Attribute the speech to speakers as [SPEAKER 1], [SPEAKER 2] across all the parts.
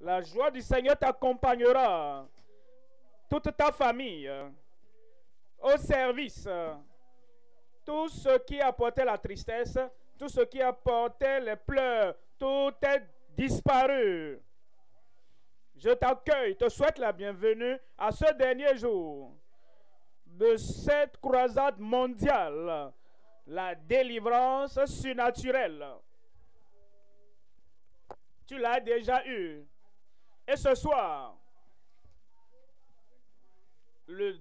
[SPEAKER 1] La joie du Seigneur t'accompagnera. Toute ta famille. Au service. Tout ce qui apportait la tristesse, tout ce qui apportait les pleurs, tout est disparu. Je t'accueille, te souhaite la bienvenue à ce dernier jour de cette croisade mondiale, la délivrance surnaturelle. Tu l'as déjà eu. Et ce soir, le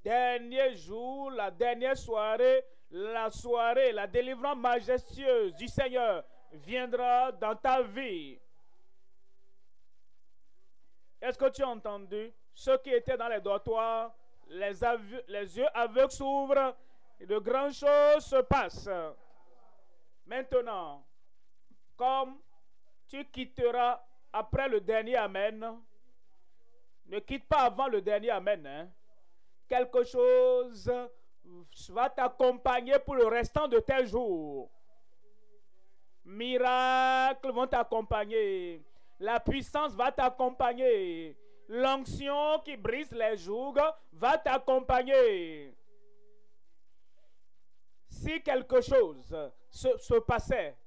[SPEAKER 1] dernier jour, la dernière soirée, la délivrance majestueuse du Seigneur viendra dans ta vie. Est-ce que tu as entendu? Ceux qui étaient dans les dortoirs, les yeux aveugles s'ouvrent et de grandes choses se passent. Maintenant, comme tu quitteras après le dernier Amen, ne quitte pas avant le dernier Amen. Hein? Quelque chose va t'accompagner pour le restant de tes jours. Miracles vont t'accompagner. La puissance va t'accompagner. L'onction qui brise les jougs va t'accompagner. Si quelque chose se passait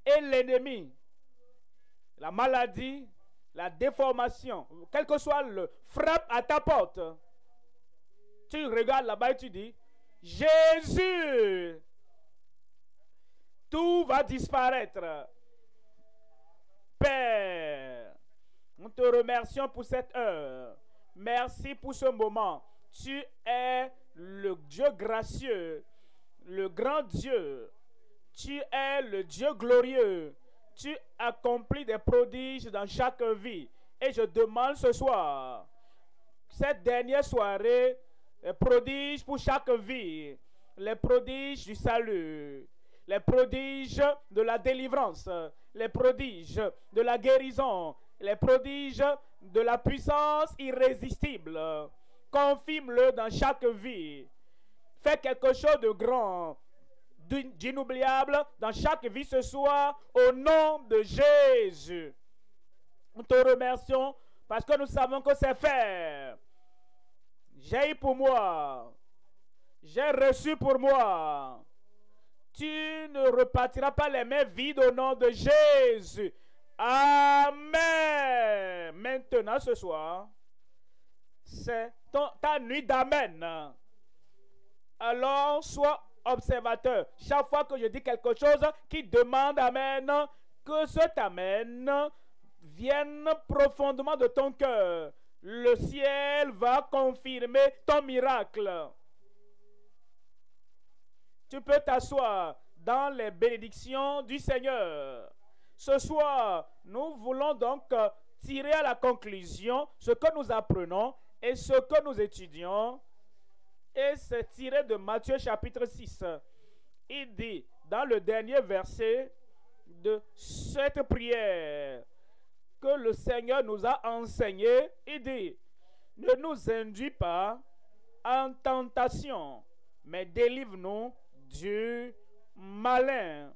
[SPEAKER 1] et l'ennemi, la maladie, la déformation, quel que soit le frappe à ta porte, tu regardes là-bas et tu dis, Jésus, tout va disparaître. Père, nous te remercions pour cette heure. Merci pour ce moment. Tu es le Dieu gracieux, le grand Dieu. Tu es le Dieu glorieux. Tu accomplis des prodiges dans chaque vie. Et je demande ce soir, cette dernière soirée, les prodiges pour chaque vie, les prodiges du salut, les prodiges de la délivrance, les prodiges de la guérison, les prodiges de la puissance irrésistible. Confirme-le dans chaque vie. Fais quelque chose de grand, d'inoubliable dans chaque vie ce soir, au nom de Jésus. Nous te remercions parce que nous savons que c'est fait. J'ai eu pour moi. J'ai reçu pour moi. Tu ne repartiras pas les mains vides au nom de Jésus. Amen. Maintenant, ce soir, c'est ta nuit d'amen. Alors, sois observateur. Chaque fois que je dis quelque chose qui demande amen, que cet amen vienne profondément de ton cœur. Le ciel va confirmer ton miracle. Tu peux t'asseoir dans les bénédictions du Seigneur. Ce soir, nous voulons donc tirer à la conclusion ce que nous apprenons et ce que nous étudions. Et c'est tiré de Matthieu chapitre 6. Il dit, dans le dernier verset de cette prière que le Seigneur nous a enseigné, il dit, ne nous induis pas en tentation, mais délivre-nous du malin.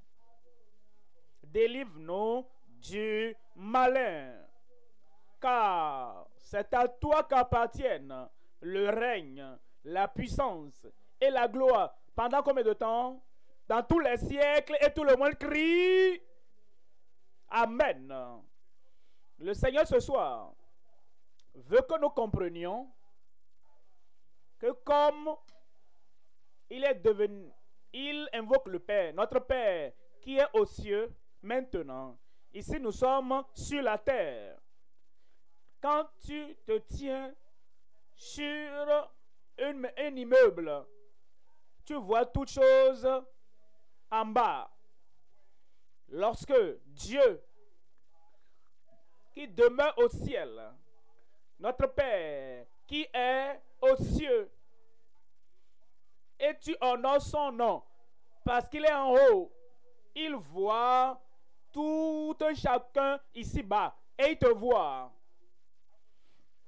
[SPEAKER 1] Délivre-nous du malin. Car c'est à toi qu'appartiennent le règne, la puissance et la gloire. Pendant combien de temps? Dans tous les siècles, et tout le monde crie Amen. Le Seigneur ce soir veut que nous comprenions que comme il invoque le Père, notre Père qui est aux cieux maintenant. Ici nous sommes sur la terre. Quand tu te tiens sur un immeuble, tu vois toutes choses en bas. Lorsque Dieu, qui demeure au ciel, notre Père, qui est aux cieux, et tu honores son nom, parce qu'il est en haut, il voit tout un chacun ici-bas, et il te voit.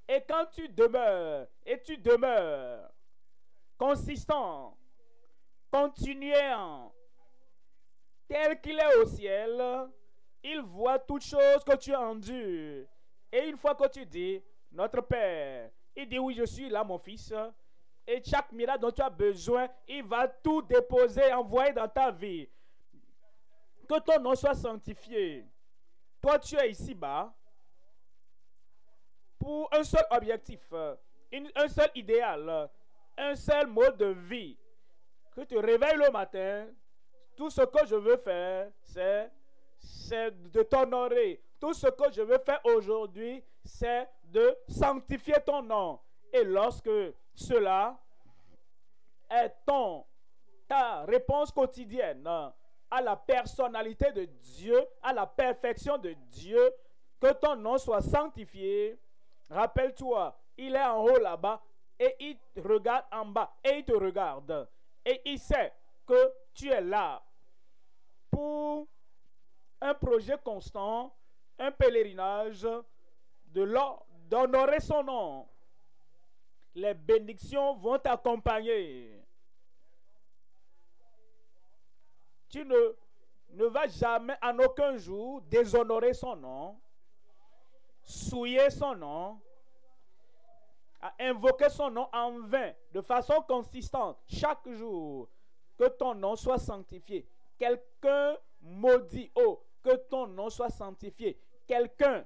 [SPEAKER 1] Et quand tu demeures, et tu demeures consistant, continuant, tel qu'il est au ciel, Il voit toutes choses que tu endures. Et une fois que tu dis, notre Père, il dit, oui, je suis là, mon fils. Et chaque miracle dont tu as besoin, il va tout déposer, envoyer dans ta vie. Que ton nom soit sanctifié. Toi, tu es ici-bas pour un seul objectif, un seul idéal, un seul mode de vie. Que tu te réveilles le matin, tout ce que je veux faire, c'est de t'honorer. Tout ce que je veux faire aujourd'hui, c'est de sanctifier ton nom. Et lorsque cela est ta réponse quotidienne à la personnalité de Dieu, à la perfection de Dieu, que ton nom soit sanctifié. Rappelle-toi, il est en haut là-bas et il regarde en bas et il te regarde. Et il sait que tu es là pour un projet constant, un pèlerinage, d'honorer son nom. Les bénédictions vont t'accompagner. Tu ne vas jamais, en aucun jour, déshonorer son nom, souiller son nom, à invoquer son nom en vain, de façon consistante, chaque jour. Que ton nom soit sanctifié. Quelqu'un maudit, oh, que ton nom soit sanctifié. Quelqu'un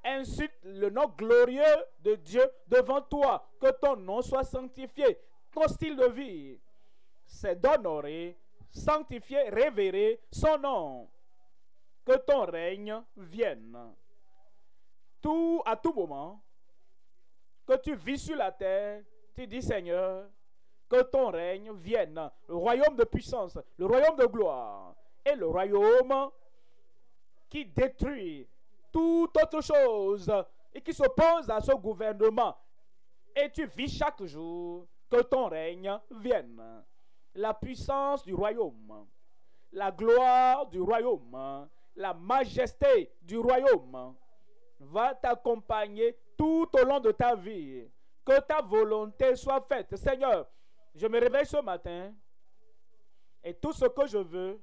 [SPEAKER 1] insulte le nom glorieux de Dieu devant toi, que ton nom soit sanctifié. Ton style de vie, c'est d'honorer, sanctifier, révérer son nom. Que ton règne vienne. À tout moment, que tu vis sur la terre, tu dis, Seigneur, que ton règne vienne, le royaume de puissance, le royaume de gloire, et le royaume qui détruit toute autre chose et qui s'oppose à ce gouvernement. Et tu vis chaque jour que ton règne vienne. La puissance du royaume, la gloire du royaume, la majesté du royaume va t'accompagner tout au long de ta vie. Que ta volonté soit faite. Seigneur, je me réveille ce matin et tout ce que je veux,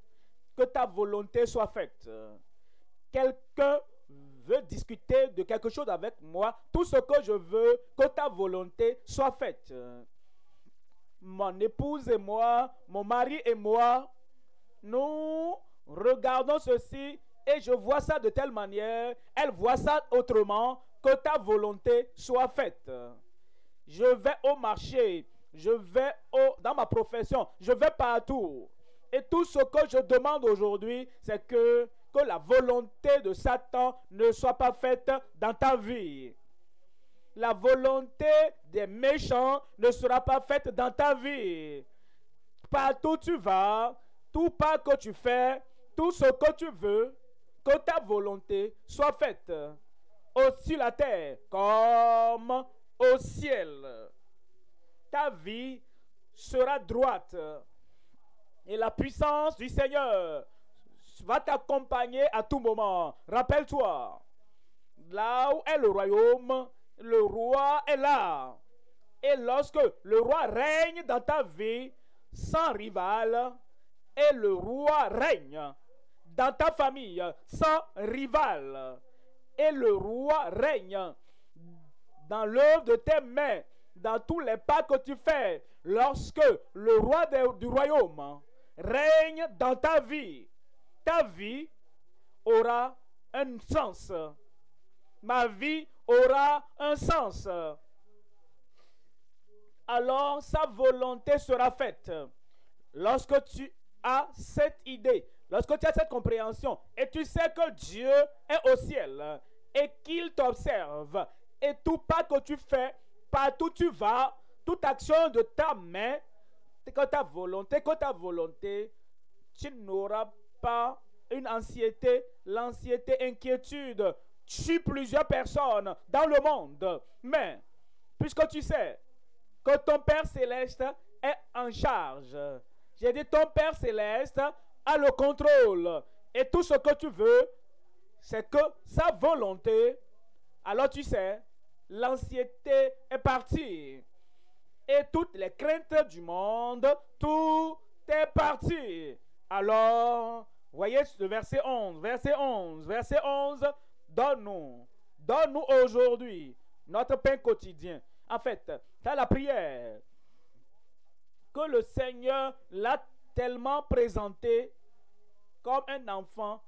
[SPEAKER 1] que ta volonté soit faite. Quelqu'un veut discuter de quelque chose avec moi, tout ce que je veux, que ta volonté soit faite. Mon épouse et moi, mon mari et moi, nous regardons ceci et je vois ça de telle manière, elle voit ça autrement, que ta volonté soit faite. Je vais au marché, je vais dans ma profession, je vais partout. Et tout ce que je demande aujourd'hui, c'est que la volonté de Satan ne soit pas faite dans ta vie. La volonté des méchants ne sera pas faite dans ta vie. Partout tu vas, tout pas que tu fais, tout ce que tu veux, que ta volonté soit faite sur la terre comme au ciel. Ta vie sera droite et la puissance du Seigneur va t'accompagner à tout moment. Rappelle-toi, là où est le royaume, le roi est là. Et lorsque le roi règne dans ta vie sans rival, et le roi règne dans ta famille sans rival, et le roi règne dans l'œuvre de tes mains, dans tous les pas que tu fais, lorsque le roi du royaume règne dans ta vie aura un sens. Ma vie aura un sens. Alors sa volonté sera faite. Lorsque tu as cette idée, lorsque tu as cette compréhension, et tu sais que Dieu est au ciel, et qu'il t'observe, et tout pas que tu fais, partout tu vas, toute action de ta main, que ta volonté, tu n'auras pas une anxiété, inquiétude, tue plusieurs personnes dans le monde. Mais, puisque tu sais que ton Père Céleste est en charge, j'ai dit ton Père Céleste a le contrôle. Et tout ce que tu veux, c'est que sa volonté, alors tu sais, l'anxiété est partie. Et toutes les craintes du monde, tout est parti. Alors, Voyez le verset 11. Verset 11. Verset 11. Donne-nous aujourd'hui notre pain quotidien. En fait, c'est la prière que le Seigneur l'a tellement présenté comme un enfant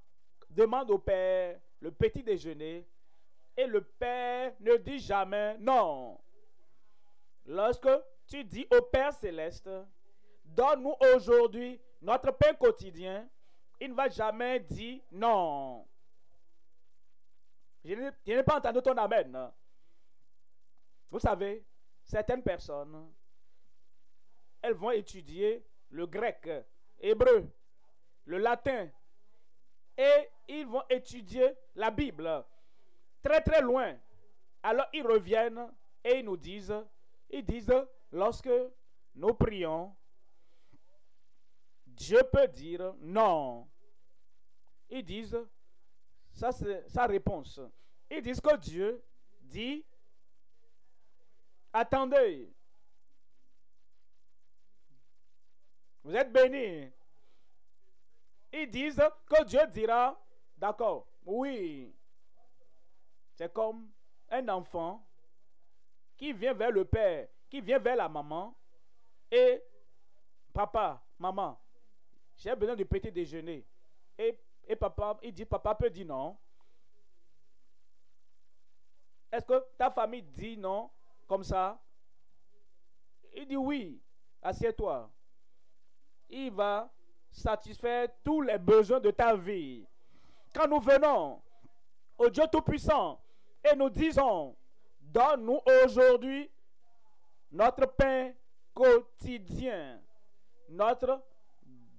[SPEAKER 1] demande au Père le petit déjeuner et le Père ne dit jamais non. Lorsque tu dis au Père céleste, donne-nous aujourd'hui notre pain quotidien, il ne va jamais dire non. Je n'ai pas entendu ton amen. Vous savez, certaines personnes, elles vont étudier le grec, hébreu, le latin, et ils vont étudier la Bible très très loin. Alors ils reviennent et ils nous disent, lorsque nous prions, Dieu peut dire non. Ils disent, ça c'est sa réponse. Ils disent que Dieu dit, attendez, vous êtes bénis. Ils disent que Dieu dira, d'accord, oui. C'est comme un enfant qui vient vers le père, qui vient vers la maman, et papa, maman, j'ai besoin du petit déjeuner. Et papa, il dit, papa peut dire non. Est-ce que ta famille dit non comme ça? Il dit oui, assieds-toi. Il va satisfaire tous les besoins de ta vie. Quand nous venons au Dieu Tout-Puissant et nous disons, donne-nous aujourd'hui notre pain quotidien, notre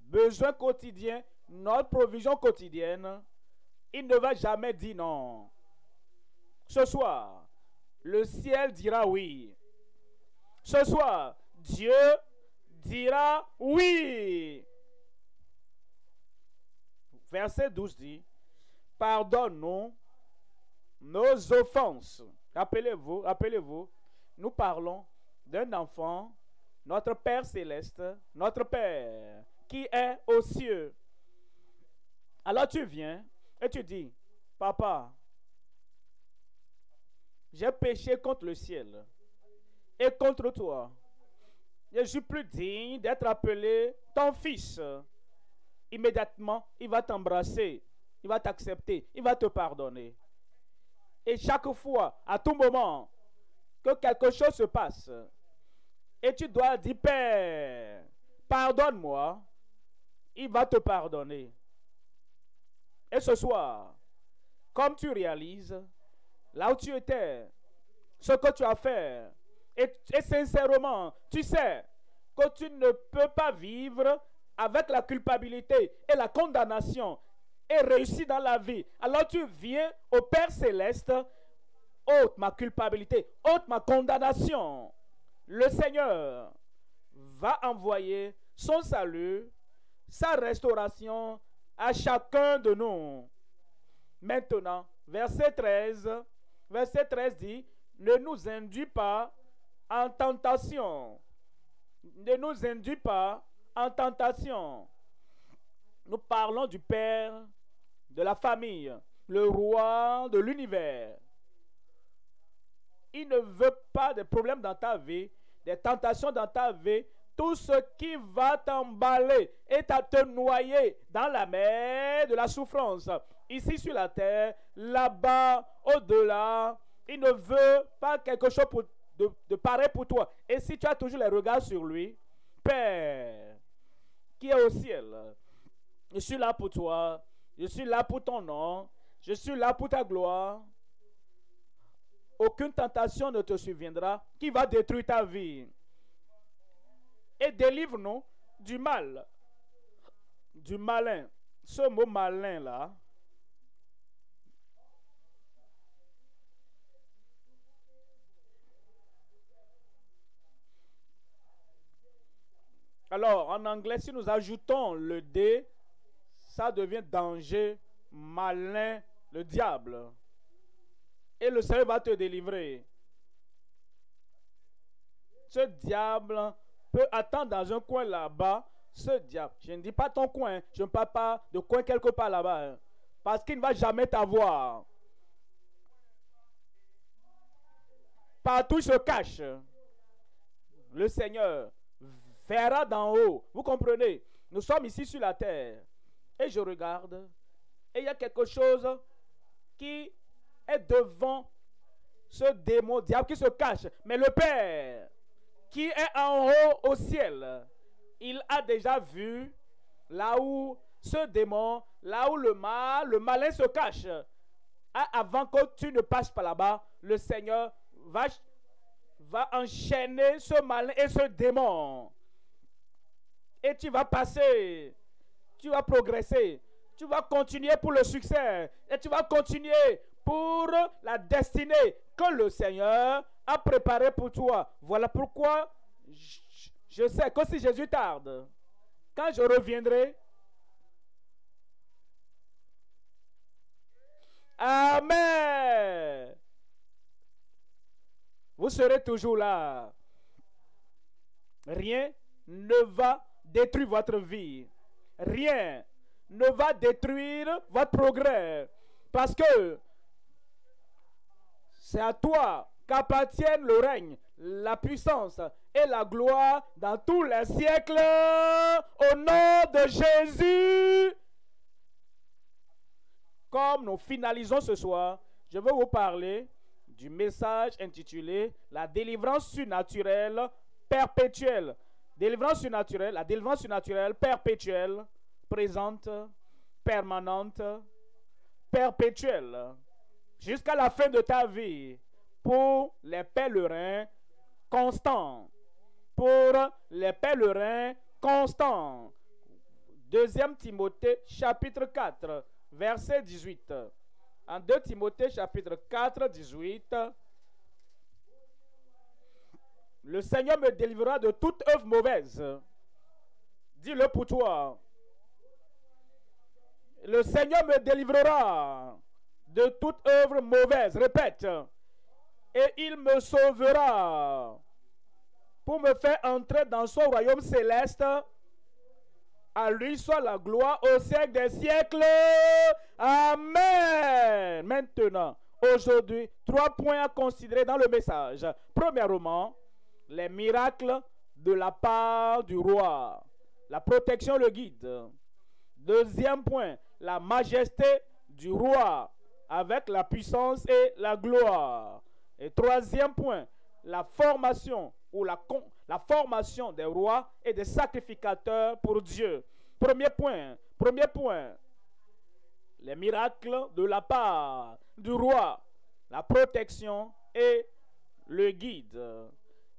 [SPEAKER 1] besoin quotidien, notre provision quotidienne, il ne va jamais dire non. Ce soir, le ciel dira oui. Ce soir, Dieu dira oui. Verset 12 dit, pardonne-nous nos offenses. Rappelez-vous, nous parlons d'un enfant, notre Père céleste, notre Père qui est aux cieux. Alors tu viens et tu dis, papa, j'ai péché contre le ciel et contre toi. Je suis plus digne d'être appelé ton fils. Immédiatement, il va t'embrasser, il va t'accepter, il va te pardonner. Et chaque fois, à tout moment, que quelque chose se passe, et tu dois dire, Père, pardonne-moi, il va te pardonner. Et ce soir, comme tu réalises, là où tu étais, ce que tu as fait, et sincèrement, tu sais que tu ne peux pas vivre avec la culpabilité et la condamnation et réussir dans la vie. Alors tu viens au Père Céleste, ôte ma culpabilité, ôte ma condamnation. Le Seigneur va envoyer son salut, sa restauration à chacun de nous. Maintenant, verset 13 dit, ne nous induis pas en tentation. Ne nous induis pas en tentation. Nous parlons du Père de la famille, le roi de l'univers. Il ne veut pas de problèmes dans ta vie, des tentations dans ta vie. Tout ce qui va t'emballer et te noyer dans la mer de la souffrance. Ici sur la terre, là-bas, au-delà, il ne veut pas quelque chose de pareil pour toi. Et si tu as toujours les regards sur lui, Père, qui est au ciel, je suis là pour toi, je suis là pour ton nom, je suis là pour ta gloire. Aucune tentation ne te surviendra qui va détruire ta vie. Et délivre-nous du mal, du malin. Ce mot malin là, alors en anglais, si nous ajoutons le D, ça devient danger, malin, le diable. Et le Seigneur va te délivrer. Ce diable peut attendre dans un coin là-bas ce diable, je ne dis pas ton coin, je ne parle pas de coin quelque part là-bas, hein, parce qu'il ne va jamais t'avoir. Partout il se cache. Le Seigneur verra d'en haut. Vous comprenez? Nous sommes ici sur la terre. Et je regarde. Et il y a quelque chose qui est devant ce démon diable qui se cache. Mais le Père qui est en haut au ciel, il a déjà vu là où ce démon, là où le malin se cache. Avant que tu ne passes par là-bas, le Seigneur va enchaîner ce malin et ce démon. Et tu vas passer, tu vas progresser, tu vas continuer pour le succès et tu vas continuer pour la destinée que le Seigneur a préparée pour toi. Voilà pourquoi je sais que si Jésus tarde, quand je reviendrai, amen, vous serez toujours là. Rien ne va détruire votre vie. Rien ne va détruire votre progrès. Parce que c'est à toi qu'appartiennent le règne, la puissance et la gloire dans tous les siècles. Au nom de Jésus. Comme nous finalisons ce soir, je vais vous parler du message intitulé « La délivrance surnaturelle perpétuelle ». Délivrance surnaturelle, la délivrance surnaturelle perpétuelle, présente, permanente, perpétuelle, jusqu'à la fin de ta vie, pour les pèlerins constants. Pour les pèlerins constants. 2 Timothée chapitre 4, verset 18. En 2 Timothée chapitre 4, 18, le Seigneur me délivrera de toute œuvre mauvaise. Dis-le pour toi. Le Seigneur me délivrera de toute œuvre mauvaise. Répète. Et il me sauvera pour me faire entrer dans son royaume céleste. À lui soit la gloire au siècle des siècles. Amen. Maintenant, aujourd'hui, 3 points à considérer dans le message. Premièrement, les miracles de la part du roi. La protection le guide. Deuxième point, la majesté du roi avec la puissance et la gloire. Et troisième point, la formation ou la formation des rois et des sacrificateurs pour Dieu. Premier point, les miracles de la part du roi, la protection et le guide.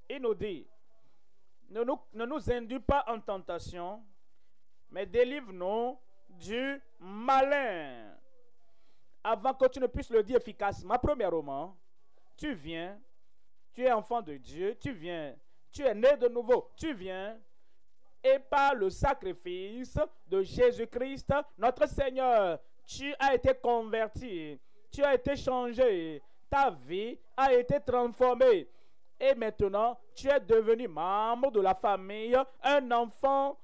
[SPEAKER 1] Il nous dit, ne nous induis pas en tentation, mais délivre-nous du malin. Avant que tu ne puisses le dire efficacement, premièrement, tu viens, tu es enfant de Dieu, tu viens, tu es né de nouveau, tu viens, et par le sacrifice de Jésus-Christ, notre Seigneur, tu as été converti, tu as été changé, ta vie a été transformée. Et maintenant, tu es devenu membre de la famille, un enfant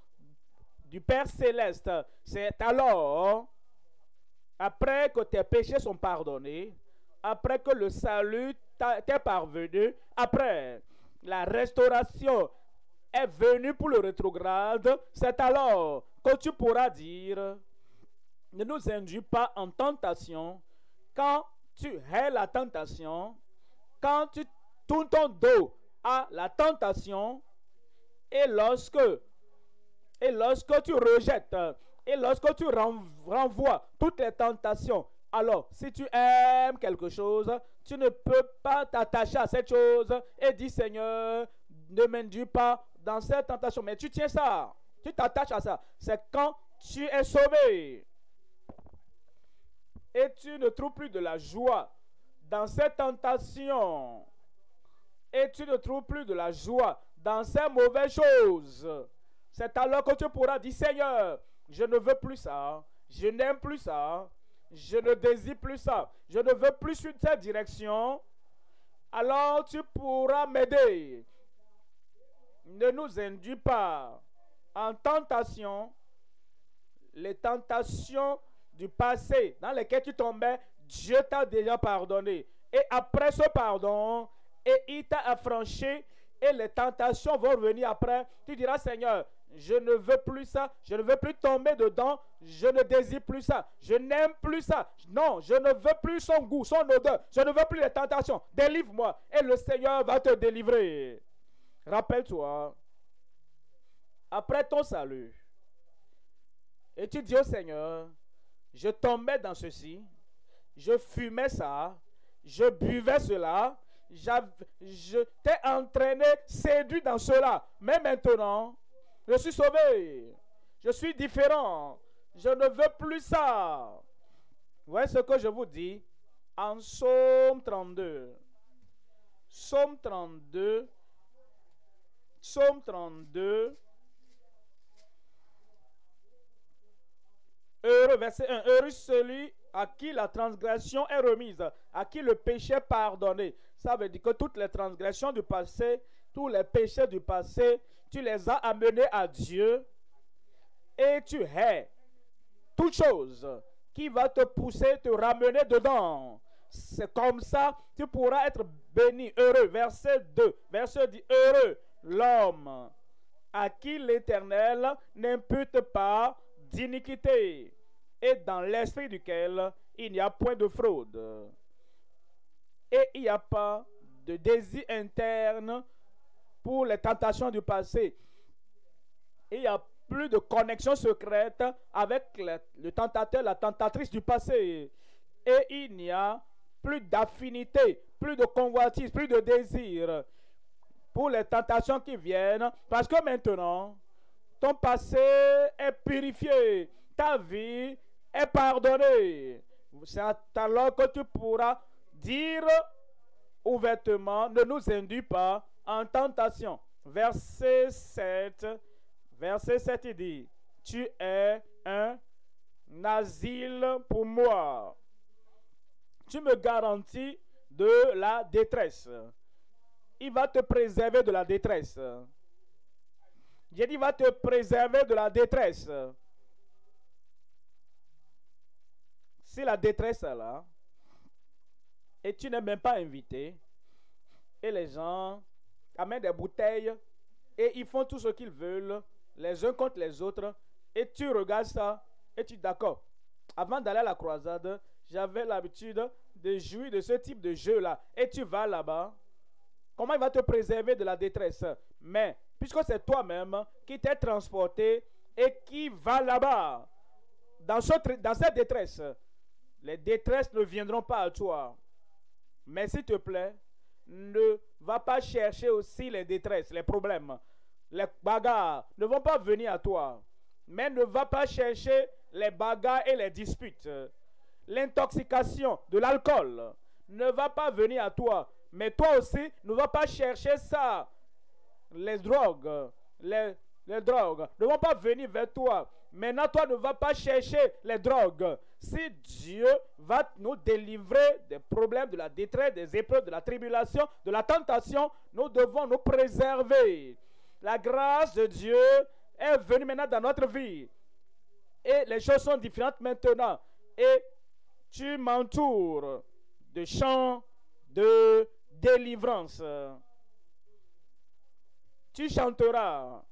[SPEAKER 1] du Père Céleste. C'est alors, après que tes péchés sont pardonnés, après que le salut t'est parvenu, après la restauration est venue pour le rétrograde, c'est alors que tu pourras dire, ne nous induis pas en tentation, quand tu hais la tentation, quand tu tournes ton dos à la tentation, et lorsque tu rejettes, et lorsque tu renvoies toutes les tentations, alors si tu aimes quelque chose, tu ne peux pas t'attacher à cette chose et dire, Seigneur, ne m'induis pas dans cette tentation. Mais tu tiens ça, tu t'attaches à ça. C'est quand tu es sauvé. Et tu ne trouves plus de la joie dans cette tentation. Et tu ne trouves plus de la joie dans ces mauvaises choses. C'est alors que tu pourras dire, Seigneur, je ne veux plus ça, je n'aime plus ça, je ne désire plus ça, je ne veux plus suivre cette direction. Alors tu pourras m'aider. Ne nous induis pas en tentation, les tentations du passé dans lesquelles tu tombais, Dieu t'a déjà pardonné. Et après ce pardon, et il t'a affranchi, et les tentations vont revenir après. Tu diras, Seigneur, je ne veux plus ça, je ne veux plus tomber dedans, je ne désire plus ça, je n'aime plus ça. Non, je ne veux plus son goût, son odeur, je ne veux plus les tentations. Délivre-moi, et le Seigneur va te délivrer. Rappelle-toi, après ton salut, et tu dis au Seigneur, je tombais dans ceci, je fumais ça, je buvais cela, je t'ai entraîné, séduit dans cela. Mais maintenant, je suis sauvé, je suis différent, je ne veux plus ça. Vous voyez ce que je vous dis en Psaume 32. Psaume 32. Psaume 32. Heureux, verset 1. Heureux celui à qui la transgression est remise, à qui le péché est pardonné. Ça veut dire que toutes les transgressions du passé, tous les péchés du passé, tu les as amenés à Dieu et tu hais toute chose qui va te pousser, te ramener dedans. C'est comme ça tu pourras être béni, heureux. Verset 2. Verset dit, heureux l'homme à qui l'Éternel n'impute pas d'iniquité et dans l'esprit duquel il n'y a point de fraude et il n'y a pas de désir interne pour les tentations du passé. Il n'y a plus de connexion secrète avec le tentateur, la tentatrice du passé. Et il n'y a plus d'affinité, plus de convoitise, plus de désir pour les tentations qui viennent. Parce que maintenant, ton passé est purifié. Ta vie est pardonnée. C'est alors que tu pourras dire ouvertement, ne nous induis pas en tentation. Verset 7, il dit, tu es un asile pour moi. Tu me garantis de la détresse. Il va te préserver de la détresse. J'ai dit, il va te préserver de la détresse. Si la détresse est là, et tu n'es même pas invité, et les gens amènent des bouteilles, et ils font tout ce qu'ils veulent, les uns contre les autres, et tu regardes ça, et tu dis d'accord. Avant d'aller à la croisade, j'avais l'habitude de jouer de ce type de jeu-là, et tu vas là-bas. Comment il va te préserver de la détresse? Mais, puisque c'est toi-même qui t'es transporté et qui va là-bas, dans cette détresse, les détresses ne viendront pas à toi. Mais s'il te plaît, ne va pas chercher aussi les détresses, les problèmes. Les bagarres ne vont pas venir à toi. Mais ne va pas chercher les bagarres et les disputes. L'intoxication de l'alcool ne va pas venir à toi. Mais toi aussi, ne va pas chercher ça. Les drogues, les drogues ne vont pas venir vers toi. Maintenant, toi ne vas pas chercher les drogues. Si Dieu va nous délivrer des problèmes, de la détresse, des épreuves, de la tribulation, de la tentation, nous devons nous préserver. La grâce de Dieu est venue maintenant dans notre vie. Et les choses sont différentes maintenant. Et tu m'entoures de chants de délivrance. Tu chanteras.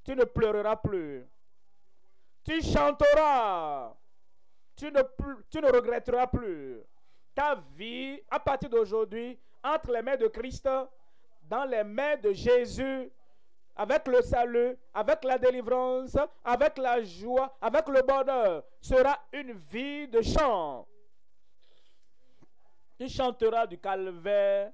[SPEAKER 1] Tu ne pleureras plus. Tu chanteras. Tu ne regretteras plus. Ta vie, à partir d'aujourd'hui, entre les mains de Christ, dans les mains de Jésus, avec le salut, avec la délivrance, avec la joie, avec le bonheur, sera une vie de chant. Tu chanteras du calvaire,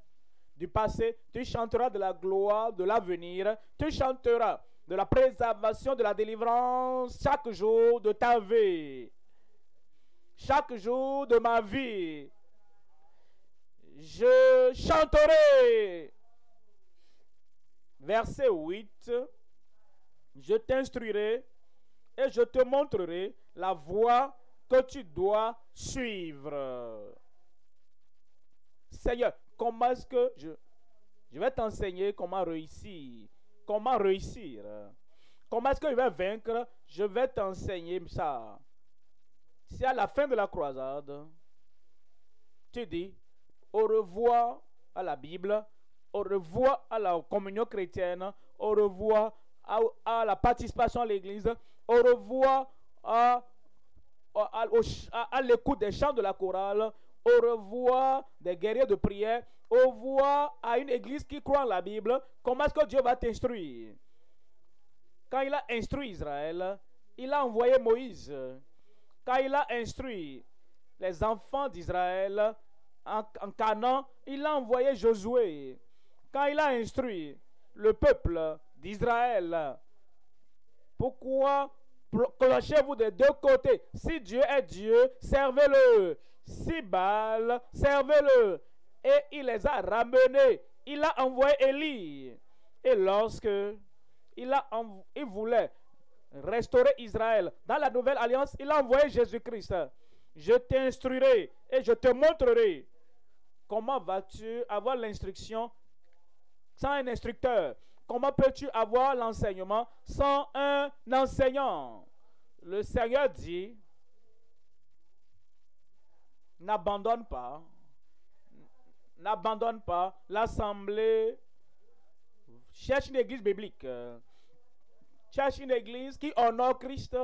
[SPEAKER 1] du passé, tu chanteras de la gloire, de l'avenir, tu chanteras de la préservation, de la délivrance chaque jour de ta vie. Chaque jour de ma vie, je chanterai. Verset 8, je t'instruirai et je te montrerai la voie que tu dois suivre. Seigneur, comment est-ce que je vais t'enseigner comment réussir? Comment réussir? Comment est-ce qu'il va vaincre? Je vais t'enseigner ça. Si à la fin de la croisade, tu dis au revoir à la Bible, au revoir à la communion chrétienne, au revoir à la participation à l'église, au revoir à l'écoute des chants de la chorale, au revoir des guerriers de prière, au revoir à une église qui croit en la Bible. Comment est-ce que Dieu va t'instruire? Quand il a instruit Israël, il a envoyé Moïse. Quand il a instruit les enfants d'Israël en Canaan, il a envoyé Josué. Quand il a instruit le peuple d'Israël, pourquoi clochez-vous des deux côtés? Si Dieu est Dieu, servez-le. Si Baal, servez-le. Et il les a ramenés. Il a envoyé Élie. Et lorsque il voulait restaurer Israël dans la nouvelle alliance, il a envoyé Jésus-Christ. Je t'instruirai et je te montrerai comment vas-tu avoir l'instruction sans un instructeur. Comment peux-tu avoir l'enseignement sans un enseignant? Le Seigneur dit, n'abandonne pas l'assemblée. Cherche une église biblique. Cherche une église qui honore Christ,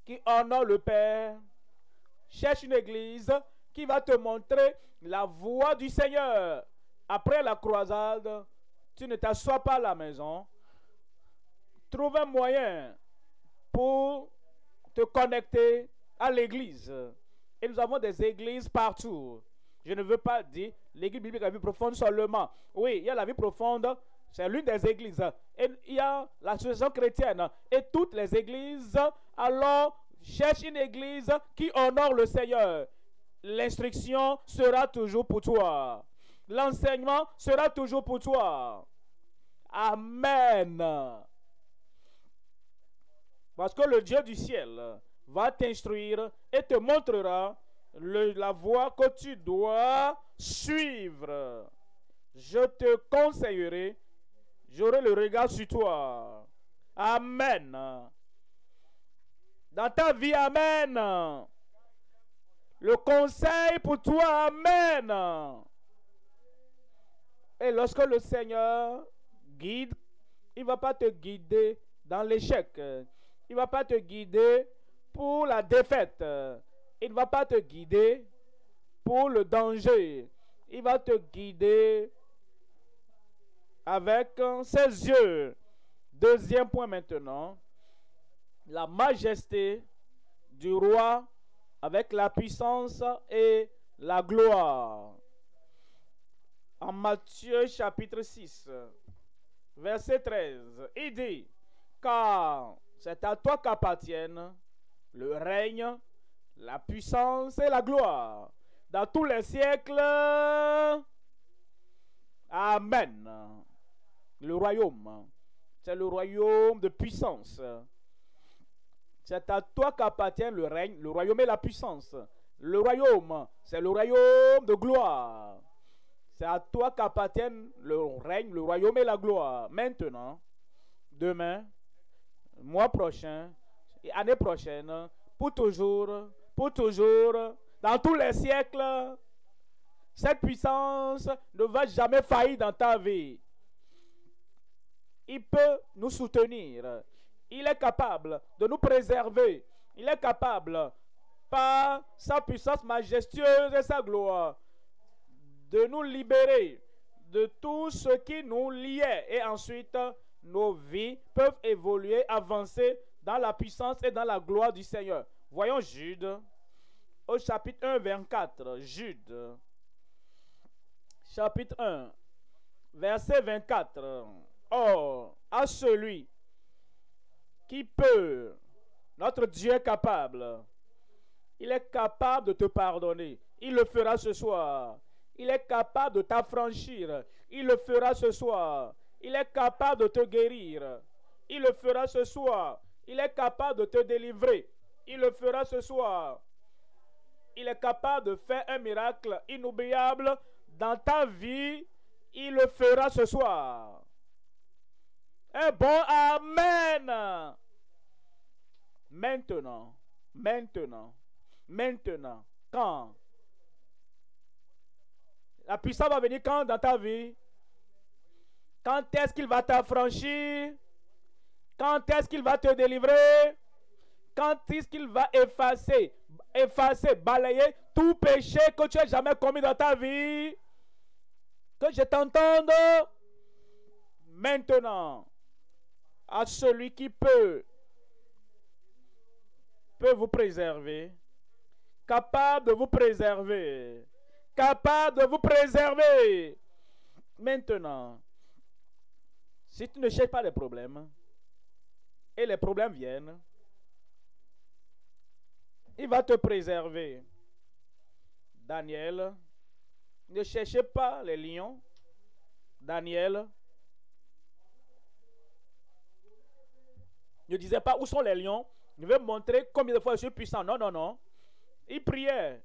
[SPEAKER 1] qui honore le Père. Cherche une église qui va te montrer la voie du Seigneur. Après la croisade, tu ne t'assois pas à la maison. Trouve un moyen pour te connecter à l'église. Et nous avons des églises partout. Je ne veux pas dire l'église biblique à vie profonde seulement. Oui, il y a la vie profonde, c'est l'une des églises. Et il y a l'association chrétienne. Et toutes les églises, alors cherche une église qui honore le Seigneur. L'instruction sera toujours pour toi. L'enseignement sera toujours pour toi. Amen. Parce que le Dieu du ciel va t'instruire et te montrera la voie que tu dois suivre. Je te conseillerai, j'aurai le regard sur toi. Amen. Dans ta vie, amen. Le conseil pour toi, amen. Et lorsque le Seigneur guide, il ne va pas te guider dans l'échec. Il ne va pas te guider pour la défaite. Il ne va pas te guider pour le danger. Il va te guider avec ses yeux. Deuxième point maintenant. La majesté du roi avec la puissance et la gloire. En Matthieu chapitre 6, verset 13, il dit, car c'est à toi qu'appartiennent le règne, la puissance et la gloire dans tous les siècles. Amen. Le royaume, c'est le royaume de puissance. C'est à toi qu'appartient le règne, le royaume et la puissance. Le royaume, c'est le royaume de gloire. C'est à toi qu'appartiennent le règne, le royaume et la gloire. Maintenant, demain, mois prochain, et année prochaine, pour toujours, dans tous les siècles, cette puissance ne va jamais faillir dans ta vie. Il peut nous soutenir. Il est capable de nous préserver. Il est capable, par sa puissance majestueuse et sa gloire, de nous libérer de tout ce qui nous liait. Et ensuite, nos vies peuvent évoluer, avancer dans la puissance et dans la gloire du Seigneur. Voyons Jude, au chapitre 1, 24. Jude, chapitre 1, verset 24. Or, à celui qui peut, notre Dieu est capable. Il est capable de te pardonner. Il le fera ce soir. Il est capable de t'affranchir. Il le fera ce soir. Il est capable de te guérir. Il le fera ce soir. Il est capable de te délivrer. Il le fera ce soir. Il est capable de faire un miracle inoubliable dans ta vie. Il le fera ce soir. Un bon amen. Maintenant, maintenant, maintenant. Quand? La puissance va venir quand dans ta vie? Quand est-ce qu'il va t'affranchir? Quand est-ce qu'il va te délivrer? Quand est-ce qu'il va effacer, balayer tout péché que tu as jamais commis dans ta vie? Que je t'entende maintenant. À celui qui peut vous préserver, capable de vous préserver, capable de vous préserver. Maintenant, si tu ne cherches pas les problèmes, et les problèmes viennent, il va te préserver. Daniel, ne cherchez pas les lions. Daniel ne disait pas où sont les lions. Je vais montrer combien de fois je suis puissant. Non, non, non. Il priait.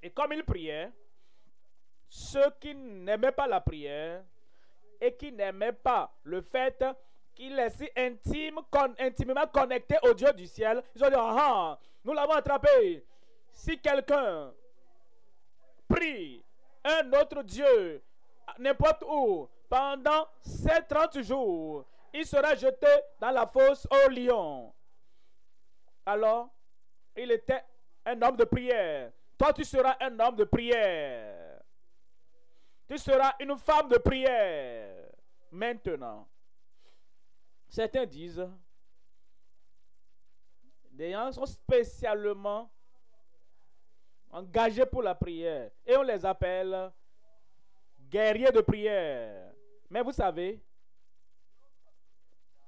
[SPEAKER 1] Et comme il priait, ceux qui n'aimaient pas la prière et qui n'aimaient pas le fait qu'il est si intimement connecté au Dieu du ciel, ils ont dit, ah, nous l'avons attrapé. Si quelqu'un prie un autre Dieu, n'importe où, pendant ces 30 jours, il sera jeté dans la fosse au lion. Alors, il était un homme de prière. Toi, tu seras un homme de prière. Tu seras une femme de prière. Maintenant, certains disent, des gens sont spécialement engagés pour la prière et on les appelle guerriers de prière. Mais vous savez,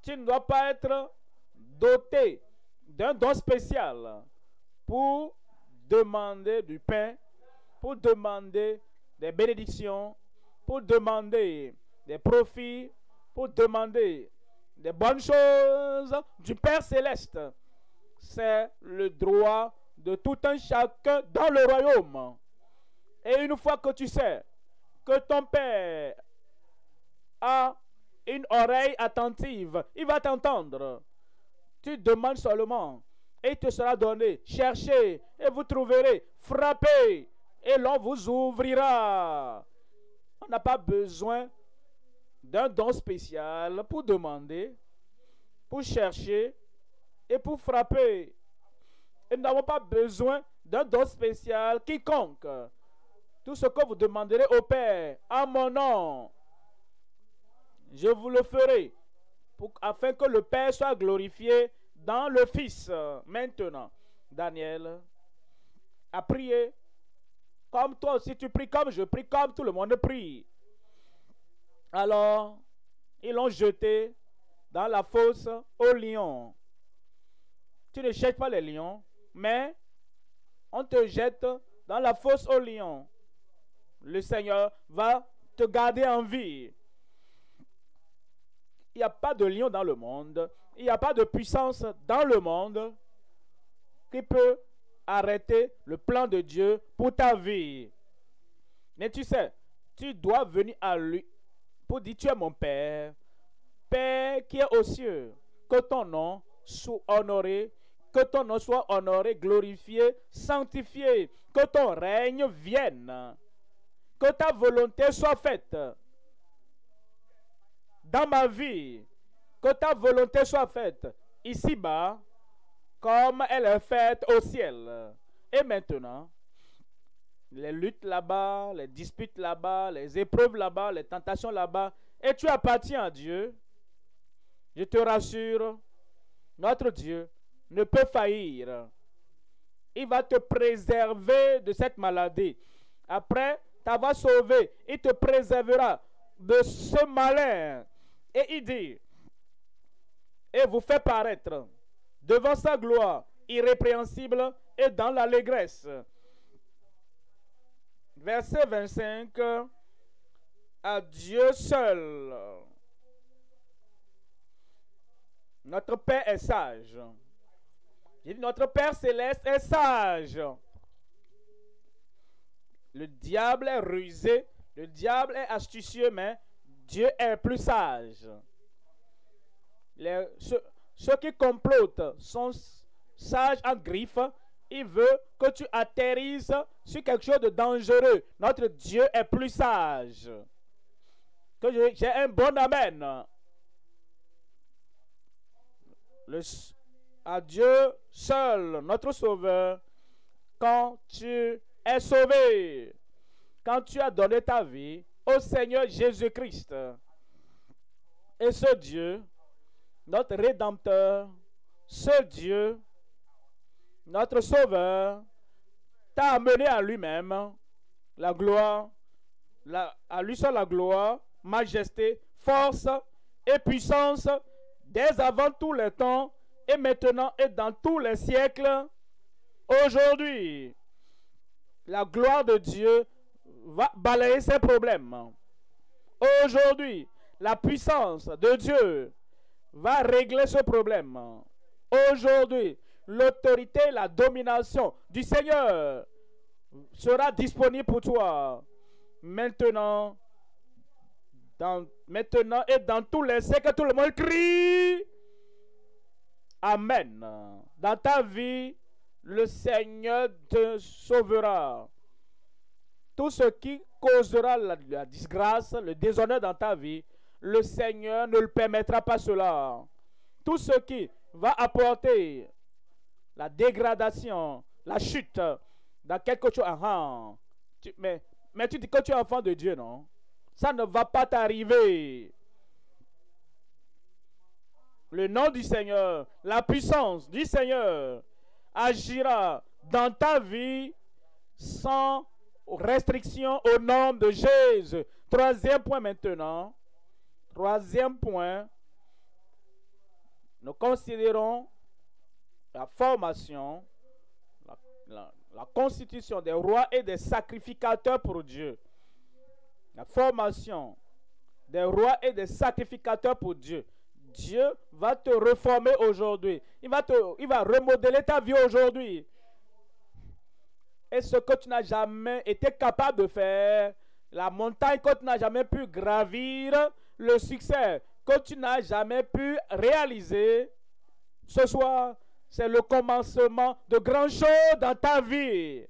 [SPEAKER 1] tu ne dois pas être doté d'un don spécial pour demander du pain, pour demander des bénédictions, pour demander des profits, pour demander des bonnes choses du Père Céleste. C'est le droit de tout un chacun dans le royaume. Et une fois que tu sais que ton Père a une oreille attentive, il va t'entendre. Tu demandes seulement et il te sera donné. Cherchez et vous trouverez. Frappez et l'on vous ouvrira. On n'a pas besoin d'un don spécial pour demander, pour chercher et pour frapper. Et nous n'avons pas besoin d'un don spécial quiconque. Tout ce que vous demanderez au Père en mon nom, je vous le ferai afin que le Père soit glorifié dans le Fils. Maintenant, Daniel a prié comme toi aussi tu pries, comme je prie, comme tout le monde prie. Alors, ils l'ont jeté dans la fosse aux lions. Tu ne cherches pas les lions, mais on te jette dans la fosse aux lions. Le Seigneur va te garder en vie. Il n'y a pas de lion dans le monde. Il n'y a pas de puissance dans le monde qui peut arrêter le plan de Dieu pour ta vie. Mais tu sais, tu dois venir à lui pour dire, tu es mon Père. Père qui est aux cieux, que ton nom soit honoré, que ton nom soit honoré, glorifié, sanctifié, que ton règne vienne, que ta volonté soit faite dans ma vie, que ta volonté soit faite ici-bas, comme elle est faite au ciel. Et maintenant, les luttes là-bas, les disputes là-bas, les épreuves là-bas, les tentations là-bas, et tu appartiens à Dieu. Je te rassure, notre Dieu ne peut faillir. Il va te préserver de cette maladie. Après t'avoir sauvé, il te préservera de ce malin. Et il dit, et vous fait paraître devant sa gloire irrépréhensible et dans l'allégresse. Verset 25, à Dieu seul. Notre Père est sage. J'ai dit, notre Père céleste est sage. Le diable est rusé, le diable est astucieux, mais Dieu est plus sage. Ceux qui complotent sont sages en griffe. Il veut que tu atterrisses sur quelque chose de dangereux. Notre Dieu est plus sage. Que j'ai un bon amen. À Dieu seul, notre Sauveur, quand tu es sauvé, quand tu as donné ta vie au Seigneur Jésus-Christ, et ce Dieu, notre Rédempteur, ce Dieu, notre Sauveur, t'a amené à lui-même la gloire, à lui seul la gloire, majesté, force et puissance dès avant tous les temps et maintenant et dans tous les siècles. Aujourd'hui, la gloire de Dieu va balayer ses problèmes. Aujourd'hui, la puissance de Dieu va régler ce problème. Aujourd'hui, l'autorité et la domination du Seigneur sera disponible pour toi. Maintenant et dans tous les siècles, tout le monde crie Amen. Dans ta vie, le Seigneur te sauvera. Tout ce qui causera la disgrâce, le déshonneur dans ta vie, le Seigneur ne le permettra pas cela. Tout ce qui va apporter la dégradation, la chute dans quelque chose. Mais tu dis que tu es enfant de Dieu, non? Ça ne va pas t'arriver. Le nom du Seigneur, la puissance du Seigneur agira dans ta vie sans restriction au nom de Jésus. Troisième point maintenant. Troisième point. Nous considérons la formation, la constitution des rois et des sacrificateurs pour Dieu. La formation des rois et des sacrificateurs pour Dieu. Dieu va te reformer aujourd'hui. Il va remodeler ta vie aujourd'hui. Et ce que tu n'as jamais été capable de faire, la montagne que tu n'as jamais pu gravir, le succès que tu n'as jamais pu réaliser, ce soir, c'est le commencement de grandes choses dans ta vie.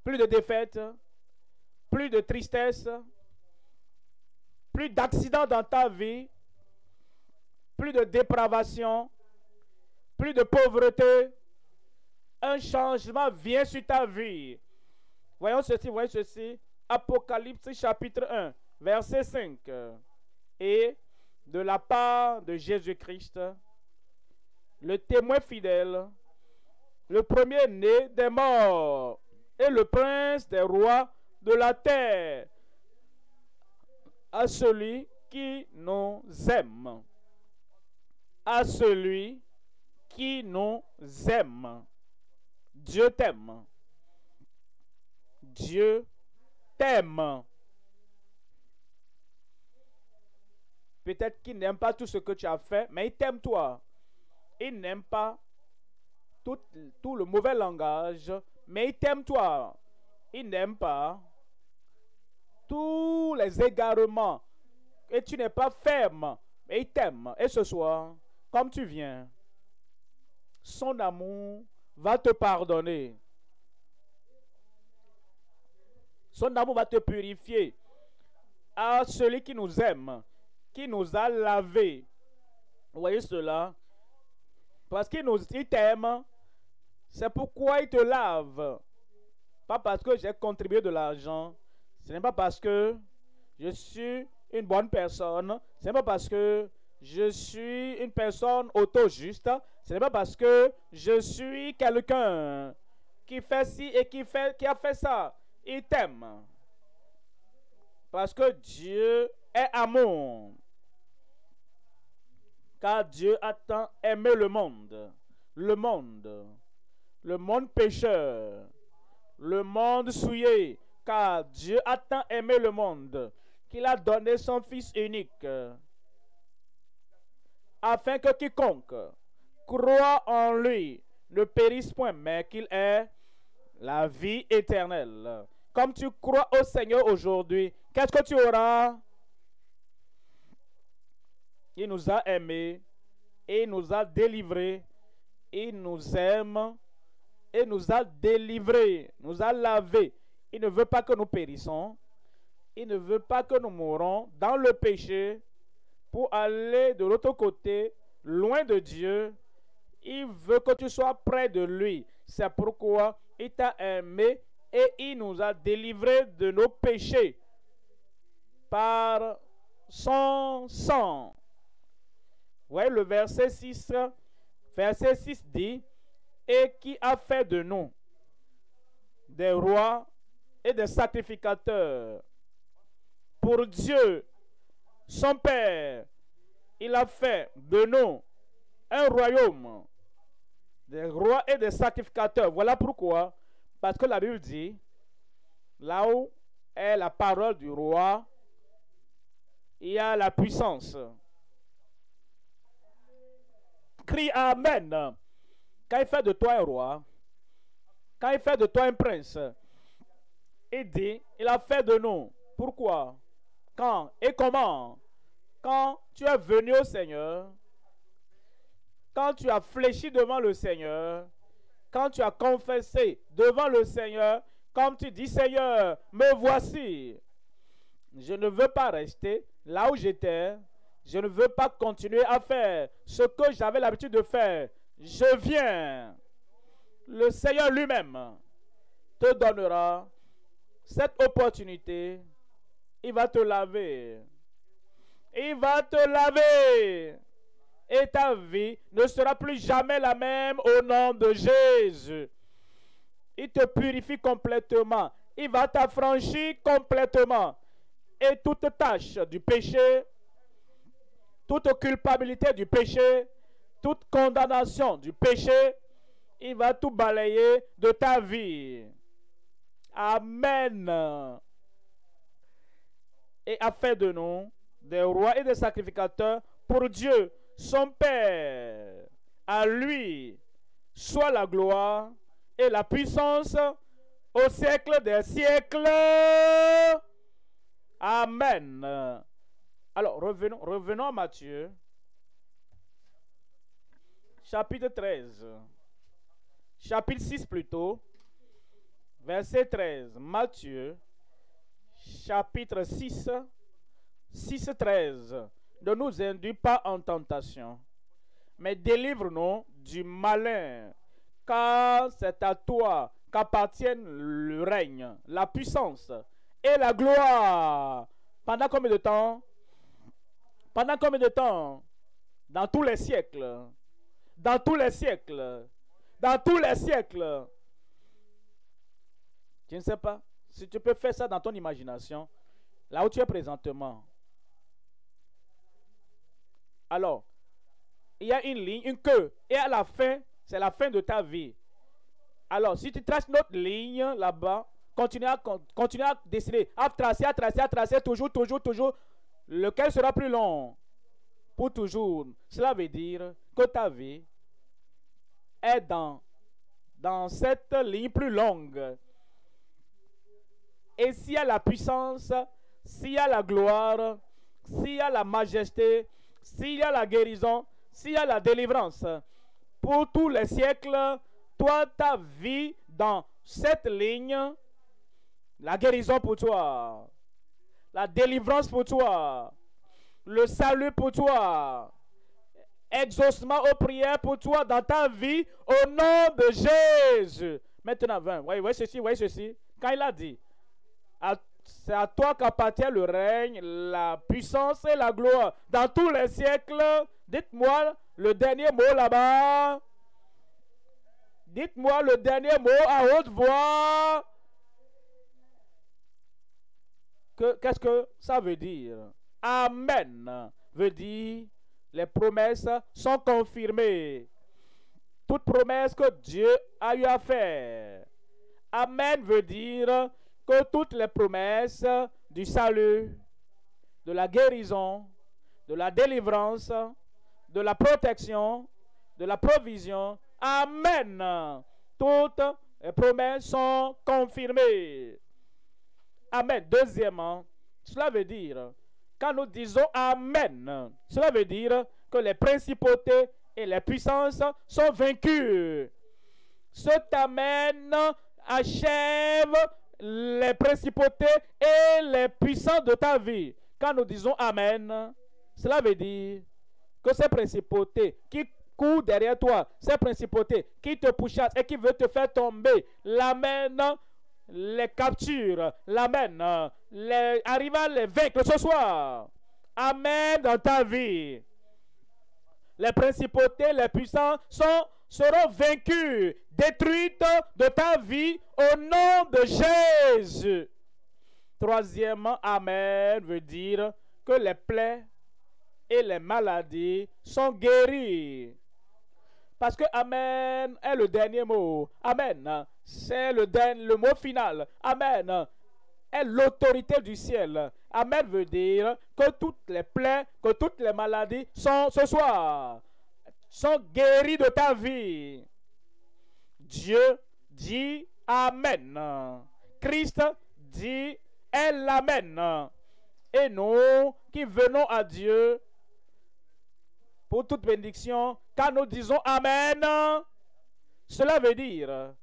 [SPEAKER 1] Plus de défaites, plus de tristesse, plus d'accidents dans ta vie, plus de dépravation, plus de pauvreté. Un changement vient sur ta vie. Voyons ceci. Apocalypse chapitre 1, verset 5. Et de la part de Jésus-Christ, le témoin fidèle, le premier-né des morts et le prince des rois de la terre, à celui qui nous aime. À celui qui nous aime. Dieu t'aime. Dieu t'aime. Peut-être qu'il n'aime pas tout ce que tu as fait, mais il t'aime toi. Il n'aime pas tout le mauvais langage, mais il t'aime toi. Il n'aime pas tous les égarements. Et tu n'es pas ferme, mais il t'aime. Et ce soir, comme tu viens, son amour va te pardonner. Son amour va te purifier. À celui qui nous aime, qui nous a lavés. Vous voyez cela? Parce qu'il t'aime, c'est pourquoi il te lave. Pas parce que j'ai contribué de l'argent. Ce n'est pas parce que je suis une bonne personne. Ce n'est pas parce que je suis une personne auto-juste. Ce n'est pas parce que je suis quelqu'un qui fait ci et qui a fait ça. Il t'aime. Parce que Dieu est amour. Car Dieu a tant aimé le monde pécheur, le monde souillé. Car Dieu a tant aimé le monde qu'il a donné son Fils unique, afin que quiconque croit en lui ne périsse point, mais qu'il ait la vie éternelle. Comme tu crois au Seigneur aujourd'hui, qu'est-ce que tu auras? Il nous a aimés. Il nous a délivrés. Il nous aime. Et nous a délivrés. Nous a lavés. Il ne veut pas que nous périssons. Il ne veut pas que nous mourons dans le péché pour aller de l'autre côté, loin de Dieu. Il veut que tu sois près de lui. C'est pourquoi il t'a aimé et il nous a délivrés de nos péchés par son sang. Ouais, le verset 6 dit, et qui a fait de nous des rois et des sacrificateurs pour Dieu, son Père. Il a fait de nous un royaume, des rois et des sacrificateurs. Voilà pourquoi, parce que la Bible dit, là où est la parole du roi, il y a la puissance. Crie Amen. Quand il fait de toi un roi, quand il fait de toi un prince, il dit, il a fait de nous. Pourquoi? Quand et comment? Quand tu es venu au Seigneur, quand tu as fléchi devant le Seigneur, quand tu as confessé devant le Seigneur, comme tu dis, Seigneur, me voici. Je ne veux pas rester là où j'étais. Je ne veux pas continuer à faire ce que j'avais l'habitude de faire. Je viens. Le Seigneur lui-même te donnera cette opportunité. Il va te laver. Il va te laver. Et ta vie ne sera plus jamais la même au nom de Jésus. Il te purifie complètement. Il va t'affranchir complètement. Et toute tâche du péché, toute culpabilité du péché, toute condamnation du péché, il va tout balayer de ta vie. Amen. Et a fait de nous des rois et des sacrificateurs pour Dieu, son Père. À lui soit la gloire et la puissance au siècle des siècles. Amen. Alors, revenons à Matthieu, chapitre 13. Chapitre 6 plutôt, verset 13. Matthieu, chapitre 6, 13. Ne nous induis pas en tentation, mais délivre-nous du malin, car c'est à toi qu'appartiennent le règne, la puissance et la gloire. Pendant combien de temps? Pendant combien de temps? Dans tous les siècles. Dans tous les siècles. Dans tous les siècles. Je ne sais pas si tu peux faire ça dans ton imagination, là où tu es présentement. Alors, il y a une ligne, une queue, et à la fin, c'est la fin de ta vie. Alors, si tu traces notre ligne là-bas, continue à décider, à tracer, toujours, lequel sera plus long pour toujours. Cela veut dire que ta vie est dans cette ligne plus longue. Et s'il y a la puissance, s'il y a la gloire, s'il y a la majesté, s'il y a la guérison, s'il y a la délivrance, pour tous les siècles, toi, ta vie dans cette ligne, la guérison pour toi, la délivrance pour toi, le salut pour toi, exaucement aux prières pour toi dans ta vie, au nom de Jésus. Maintenant, 20. Voyez ceci. Quand il a dit, c'est à toi qu'appartient le règne, la puissance et la gloire dans tous les siècles. Dites-moi le dernier mot là-bas. Dites-moi le dernier mot à haute voix. Qu'est-ce que ça veut dire? Amen veut dire les promesses sont confirmées. Toute promesse que Dieu a eu à faire. Amen veut dire que toutes les promesses du salut, de la guérison, de la délivrance, de la protection, de la provision, amen. Toutes les promesses sont confirmées. Amen. Deuxièmement, cela veut dire, Quand nous disons Amen, cela veut dire que les principautés et les puissances sont vaincues. Cet Amen achève les principautés et les puissances de ta vie. Quand nous disons Amen, cela veut dire que ces principautés qui courent derrière toi, ces principautés qui te pourchassent et qui veulent te faire tomber, l'Amen les capture, l'Amen arrive à les vaincre ce soir. Amen dans ta vie. Les principautés, les puissances seront vaincus, détruites de ta vie au nom de Jésus. Troisièmement, Amen veut dire que les plaies et les maladies sont guéries. Parce que Amen est le dernier mot. Amen, c'est le mot final. Amen est l'autorité du ciel. Amen veut dire que toutes les plaies, que toutes les maladies sont ce soir, sont guéries de ta vie. Dieu dit Amen. Christ dit l'Amen. Et nous qui venons à Dieu pour toute bénédiction, quand nous disons Amen, cela veut dire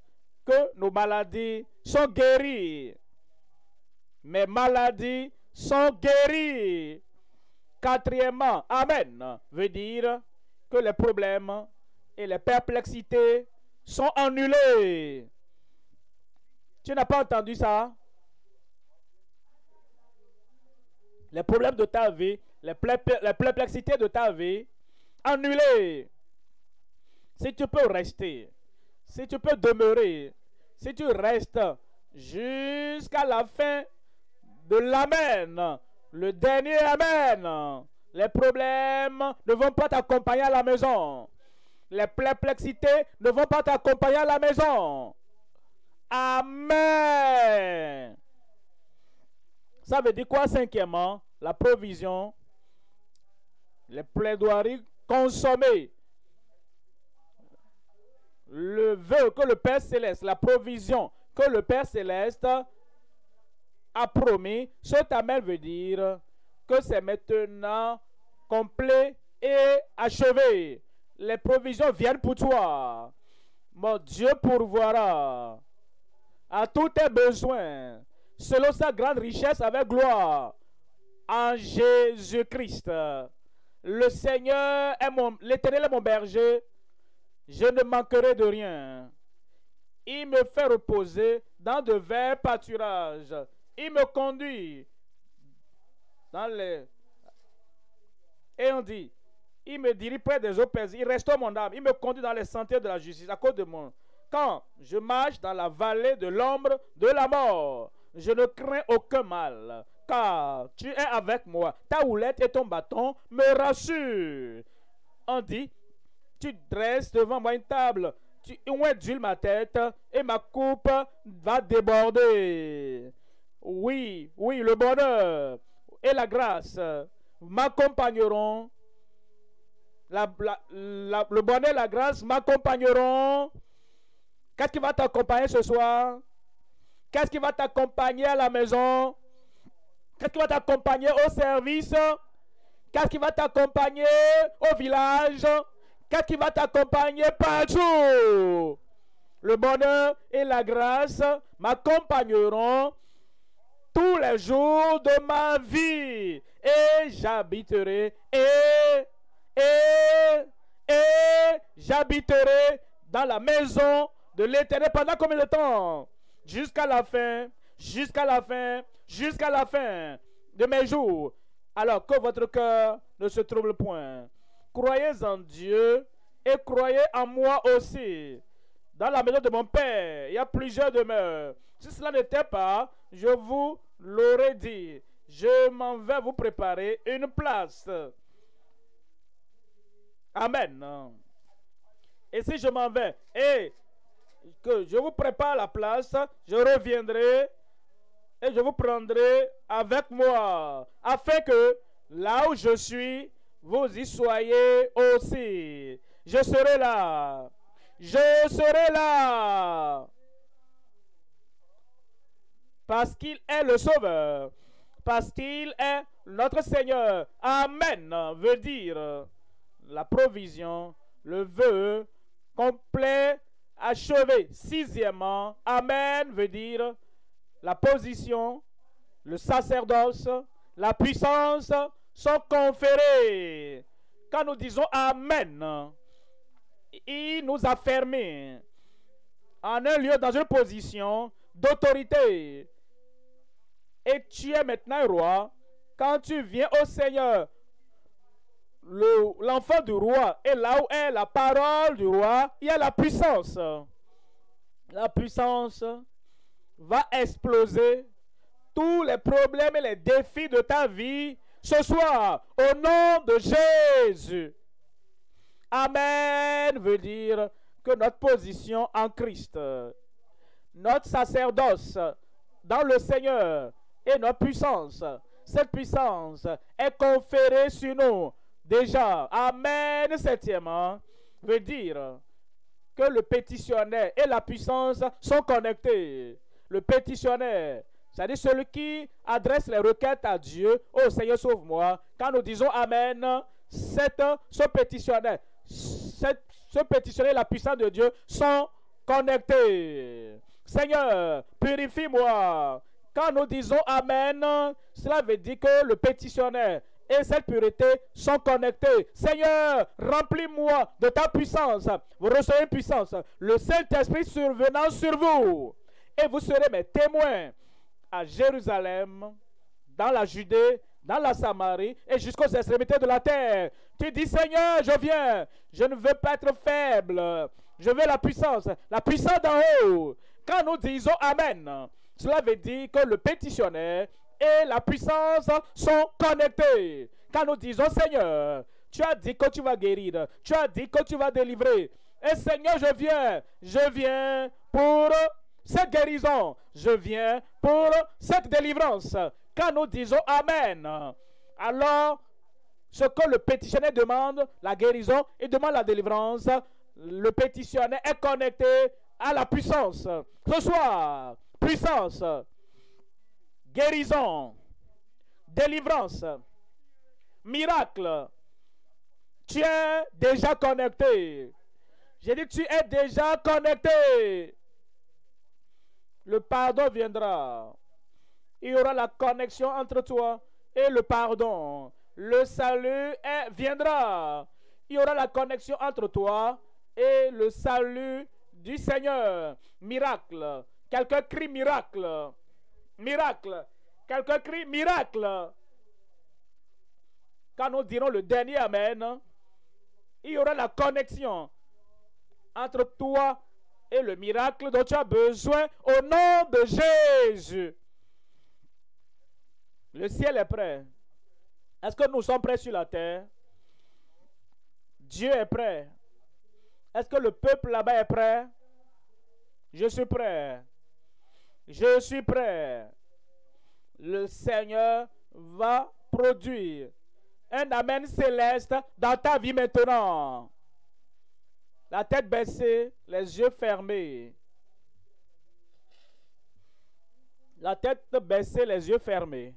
[SPEAKER 1] que nos maladies sont guéries. Mes maladies sont guéries. Quatrièmement, Amen veut dire que les problèmes et les perplexités sont annulés. Tu n'as pas entendu ça? Les problèmes de ta vie, les perplexités de ta vie, annulés. Si tu peux rester, si tu peux demeurer, si tu restes jusqu'à la fin de l'Amen, le dernier Amen, les problèmes ne vont pas t'accompagner à la maison. Les perplexités ne vont pas t'accompagner à la maison. Amen. Ça veut dire quoi, cinquièmement? La provision, les plaidoiries consommées, le vœu que le Père Céleste, la provision que le Père Céleste a promis. Cet Amen veut dire que c'est maintenant complet et achevé. Les provisions viennent pour toi. Mon Dieu pourvoira à tous tes besoins selon sa grande richesse avec gloire en Jésus-Christ. Le Seigneur est l'Éternel est mon berger, je ne manquerai de rien. Il me fait reposer dans de verts pâturages. Il me conduit dans les... Et on dit, il me dirige près des eaux paisibles. Il restaure mon âme. Il me conduit dans les sentiers de la justice à cause de moi. Quand je marche dans la vallée de l'ombre de la mort, je ne crains aucun mal, car tu es avec moi. Ta houlette et ton bâton me rassurent. On dit, tu dresses devant moi une table, tu induis ma tête et ma coupe va déborder. Oui, le bonheur et la grâce m'accompagneront. Le bonheur et la grâce m'accompagneront. Qu'est-ce qui va t'accompagner ce soir? Qu'est-ce qui va t'accompagner à la maison? Qu'est-ce qui va t'accompagner au service? Qu'est-ce qui va t'accompagner au village? Qu'est-ce qui va t'accompagner partout? Le bonheur et la grâce m'accompagneront tous les jours de ma vie. Et j'habiterai j'habiterai dans la maison de l'Éternel pendant combien de temps? Jusqu'à la fin, jusqu'à la fin, jusqu'à la fin de mes jours. Alors que votre cœur ne se trouble point. Croyez en Dieu et croyez en moi aussi. Dans la maison de mon Père, il y a plusieurs demeures. Si cela n'était pas, je vous l'aurais dit. Je m'en vais vous préparer une place. Amen. Et si je m'en vais et que je vous prépare la place, je reviendrai et je vous prendrai avec moi, afin que là où je suis, vous y soyez aussi. Je serai là. Je serai là. Parce qu'il est le Sauveur. parce qu'il est notre Seigneur. Amen veut dire la provision, le vœu complet, achevé. Sixièmement, Amen veut dire la position, le sacerdoce, la puissance sont conférés. Quand nous disons Amen, il nous a fermés en un lieu, dans une position d'autorité. Et tu es maintenant roi. Quand tu viens au Seigneur, l'enfant du roi, et là où est la parole du roi, il y a la puissance. La puissance va exploser tous les problèmes et les défis de ta vie ce soir, au nom de Jésus. Amen veut dire que notre position en Christ, notre sacerdoce dans le Seigneur et notre puissance, cette puissance est conférée sur nous déjà. Amen. Septièmement veut dire que le pétitionnaire et la puissance sont connectés. Le pétitionnaire, c'est-à-dire celui qui adresse les requêtes à Dieu. Oh Seigneur, sauve-moi. Quand nous disons Amen, ce pétitionnaire et la puissance de Dieu sont connectés. Seigneur, purifie-moi. Quand nous disons Amen, cela veut dire que le pétitionnaire et cette pureté sont connectés. Seigneur, remplis-moi de ta puissance. Vous recevez puissance. Le Saint-Esprit survenant sur vous. Et vous serez mes témoins à Jérusalem, dans la Judée, dans la Samarie et jusqu'aux extrémités de la terre. Tu dis, Seigneur, je viens. Je ne veux pas être faible. Je veux la puissance d'en haut. Quand nous disons Amen, cela veut dire que le pétitionnaire et la puissance sont connectés. Quand nous disons, Seigneur, tu as dit que tu vas guérir. Tu as dit que tu vas délivrer. Et Seigneur, je viens pour cette guérison. Je viens pour cette délivrance. Quand nous disons Amen, alors ce que le pétitionnaire demande, la guérison, il demande la délivrance, le pétitionnaire est connecté à la puissance. Ce soir, puissance, guérison, délivrance, miracle. Tu es déjà connecté. J'ai dit, tu es déjà connecté. Le pardon viendra. Il y aura la connexion entre toi et le pardon. Le salut viendra. Il y aura la connexion entre toi et le salut du Seigneur. Miracle. Quelqu'un crie miracle. Miracle. Quelqu'un crie miracle. Quand nous dirons le dernier Amen, il y aura la connexion entre toi et le miracle dont tu as besoin au nom de Jésus. Le ciel est prêt. Est-ce que nous sommes prêts sur la terre? Dieu est prêt. Est-ce que le peuple là-bas est prêt? Je suis prêt. Je suis prêt. Le Seigneur va produire un Amen céleste dans ta vie maintenant. La tête baissée, les yeux fermés. La tête baissée, les yeux fermés.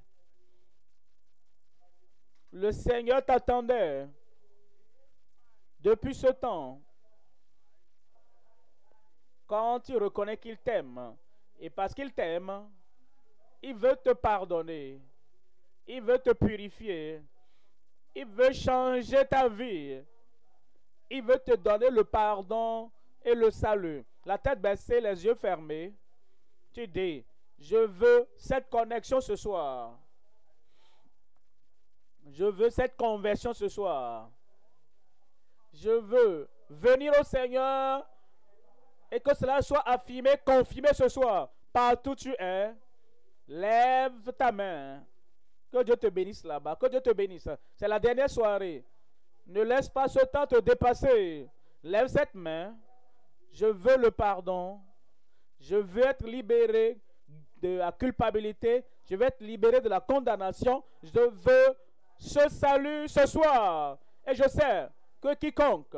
[SPEAKER 1] Le Seigneur t'attendait depuis ce temps. Quand tu reconnais qu'il t'aime, et parce qu'il t'aime, il veut te pardonner, il veut te purifier, il veut changer ta vie, il veut te donner le pardon et le salut. La tête baissée, les yeux fermés, tu dis, je veux cette connexion ce soir. Je veux cette conversion ce soir. Je veux venir au Seigneur et que cela soit affirmé, confirmé ce soir. Partout où tu es, lève ta main. Que Dieu te bénisse là-bas. Que Dieu te bénisse. C'est la dernière soirée. Ne laisse pas ce temps te dépasser. Lève cette main. Je veux le pardon. Je veux être libéré de la culpabilité. Je veux être libéré de la condamnation. Je veux ce salut ce soir. Et je sais que quiconque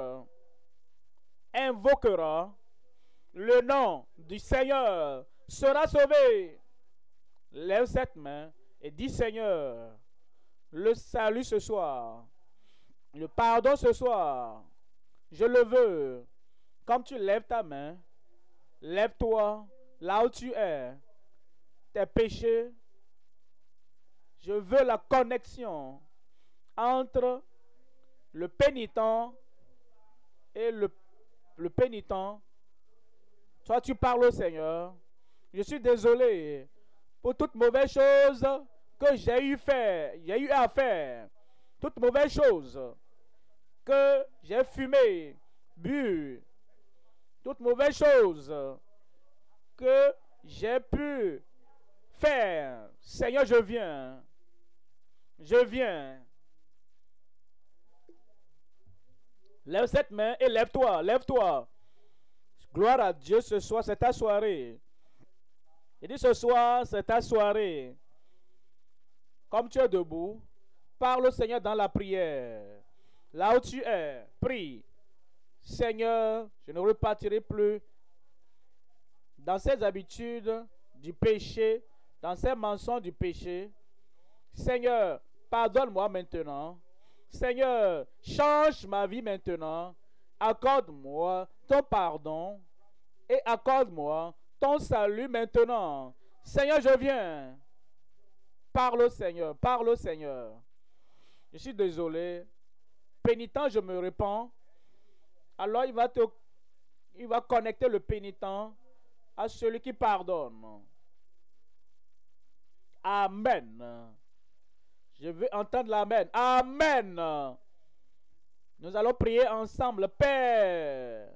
[SPEAKER 1] invoquera le nom du Seigneur sera sauvé. Lève cette main et dis Seigneur, le salut ce soir, le pardon ce soir, je le veux. Comme tu lèves ta main, lève-toi là où tu es. Tes péchés, je veux la connexion entre le pénitent et le pénitent. Toi, tu parles au Seigneur. Je suis désolé pour toute mauvaise chose que j'ai eu à faire. Toute mauvaise chose que j'ai fumé, bu. Toute mauvaise chose que j'ai pu faire. Seigneur, je viens. Je viens. Lève cette main et lève-toi, lève-toi. Gloire à Dieu, ce soir, c'est ta soirée. Il dit ce soir, c'est ta soirée. Comme tu es debout, parle au Seigneur dans la prière. Là où tu es, prie. Seigneur, je ne repartirai plus dans ces habitudes du péché, dans ces mensonges du péché. Seigneur, pardonne-moi maintenant. Seigneur, change ma vie maintenant. Accorde-moi ton pardon et accorde-moi ton salut maintenant. Seigneur, je viens. Parle au Seigneur, parle au Seigneur. Je suis désolé. Pénitent, je me répands. Alors il va connecter le pénitent à celui qui pardonne. Amen. Je veux entendre l'amen. Amen. Nous allons prier ensemble. Père,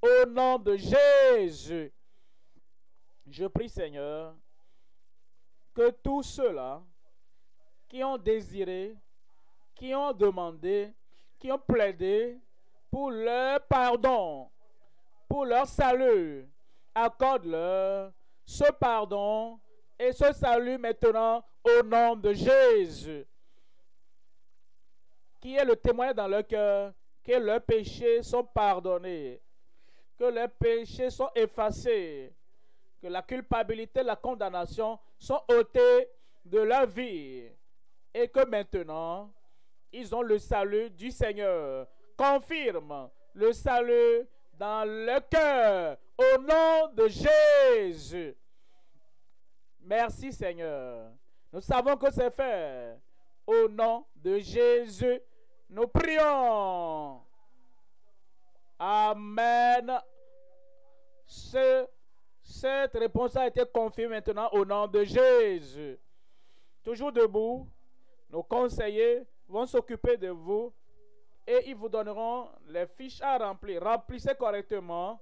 [SPEAKER 1] au nom de Jésus, je prie, Seigneur, que tous ceux-là qui ont désiré, qui ont demandé, qui ont plaidé pour leur pardon, pour leur salut, accorde-leur ce pardon et ce salut maintenant au nom de Jésus. Qui est le témoignage dans leur cœur que leurs péchés sont pardonnés, que leurs péchés sont effacés, que la culpabilité, la condamnation sont ôtées de leur vie et que maintenant, ils ont le salut du Seigneur. Confirme le salut dans le cœur au nom de Jésus. Merci Seigneur. Nous savons que c'est fait. Au nom de Jésus, nous prions. Amen. Cette réponse a été confirmée maintenant au nom de Jésus. Toujours debout, nos conseillers vont s'occuper de vous et ils vous donneront les fiches à remplir. Remplissez correctement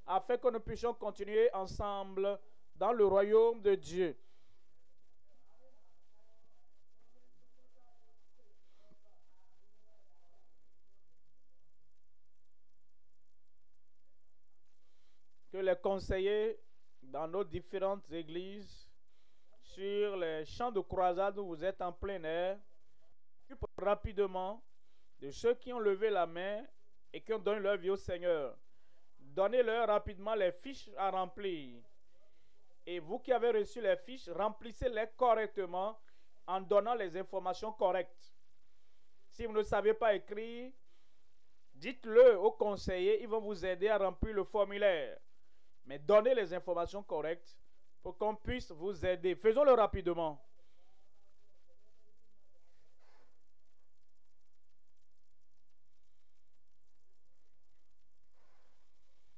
[SPEAKER 1] afin que nous puissions continuer ensemble dans le royaume de Dieu. Que les conseillers dans nos différentes églises, sur les champs de croisade où vous êtes en plein air, s'occupent rapidement de ceux qui ont levé la main et qui ont donné leur vie au Seigneur. Donnez-leur rapidement les fiches à remplir. Et vous qui avez reçu les fiches, remplissez-les correctement en donnant les informations correctes. Si vous ne savez pas écrire, dites-le aux conseillers, ils vont vous aider à remplir le formulaire. Mais donnez les informations correctes pour qu'on puisse vous aider. Faisons-le rapidement.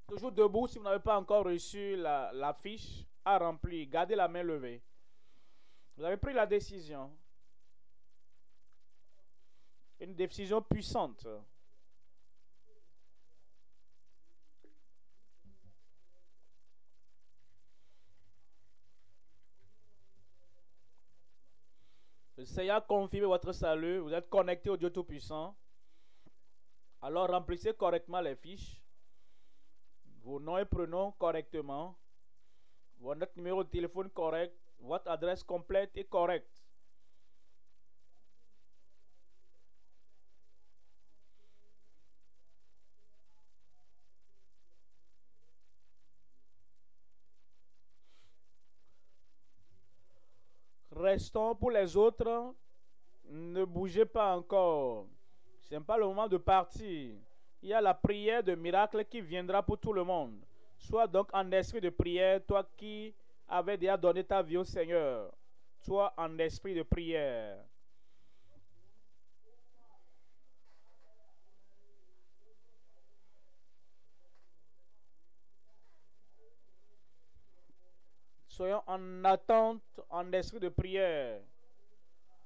[SPEAKER 1] Toujours debout, si vous n'avez pas encore reçu la fiche à remplir, gardez la main levée. Vous avez pris la décision. Une décision puissante. Le Seigneur a confirmé votre salut. Vous êtes connecté au Dieu Tout-Puissant. Alors remplissez correctement les fiches. Vos noms et prénoms correctement. Votre numéro de téléphone correct. Votre adresse complète et correcte. restons. Pour les autres, ne bougez pas encore. Ce n'est pas le moment de partir. Il y a la prière de miracle qui viendra pour tout le monde. Sois donc en esprit de prière, toi qui avais déjà donné ta vie au Seigneur. Sois en esprit de prière. Soyons en attente, en esprit de prière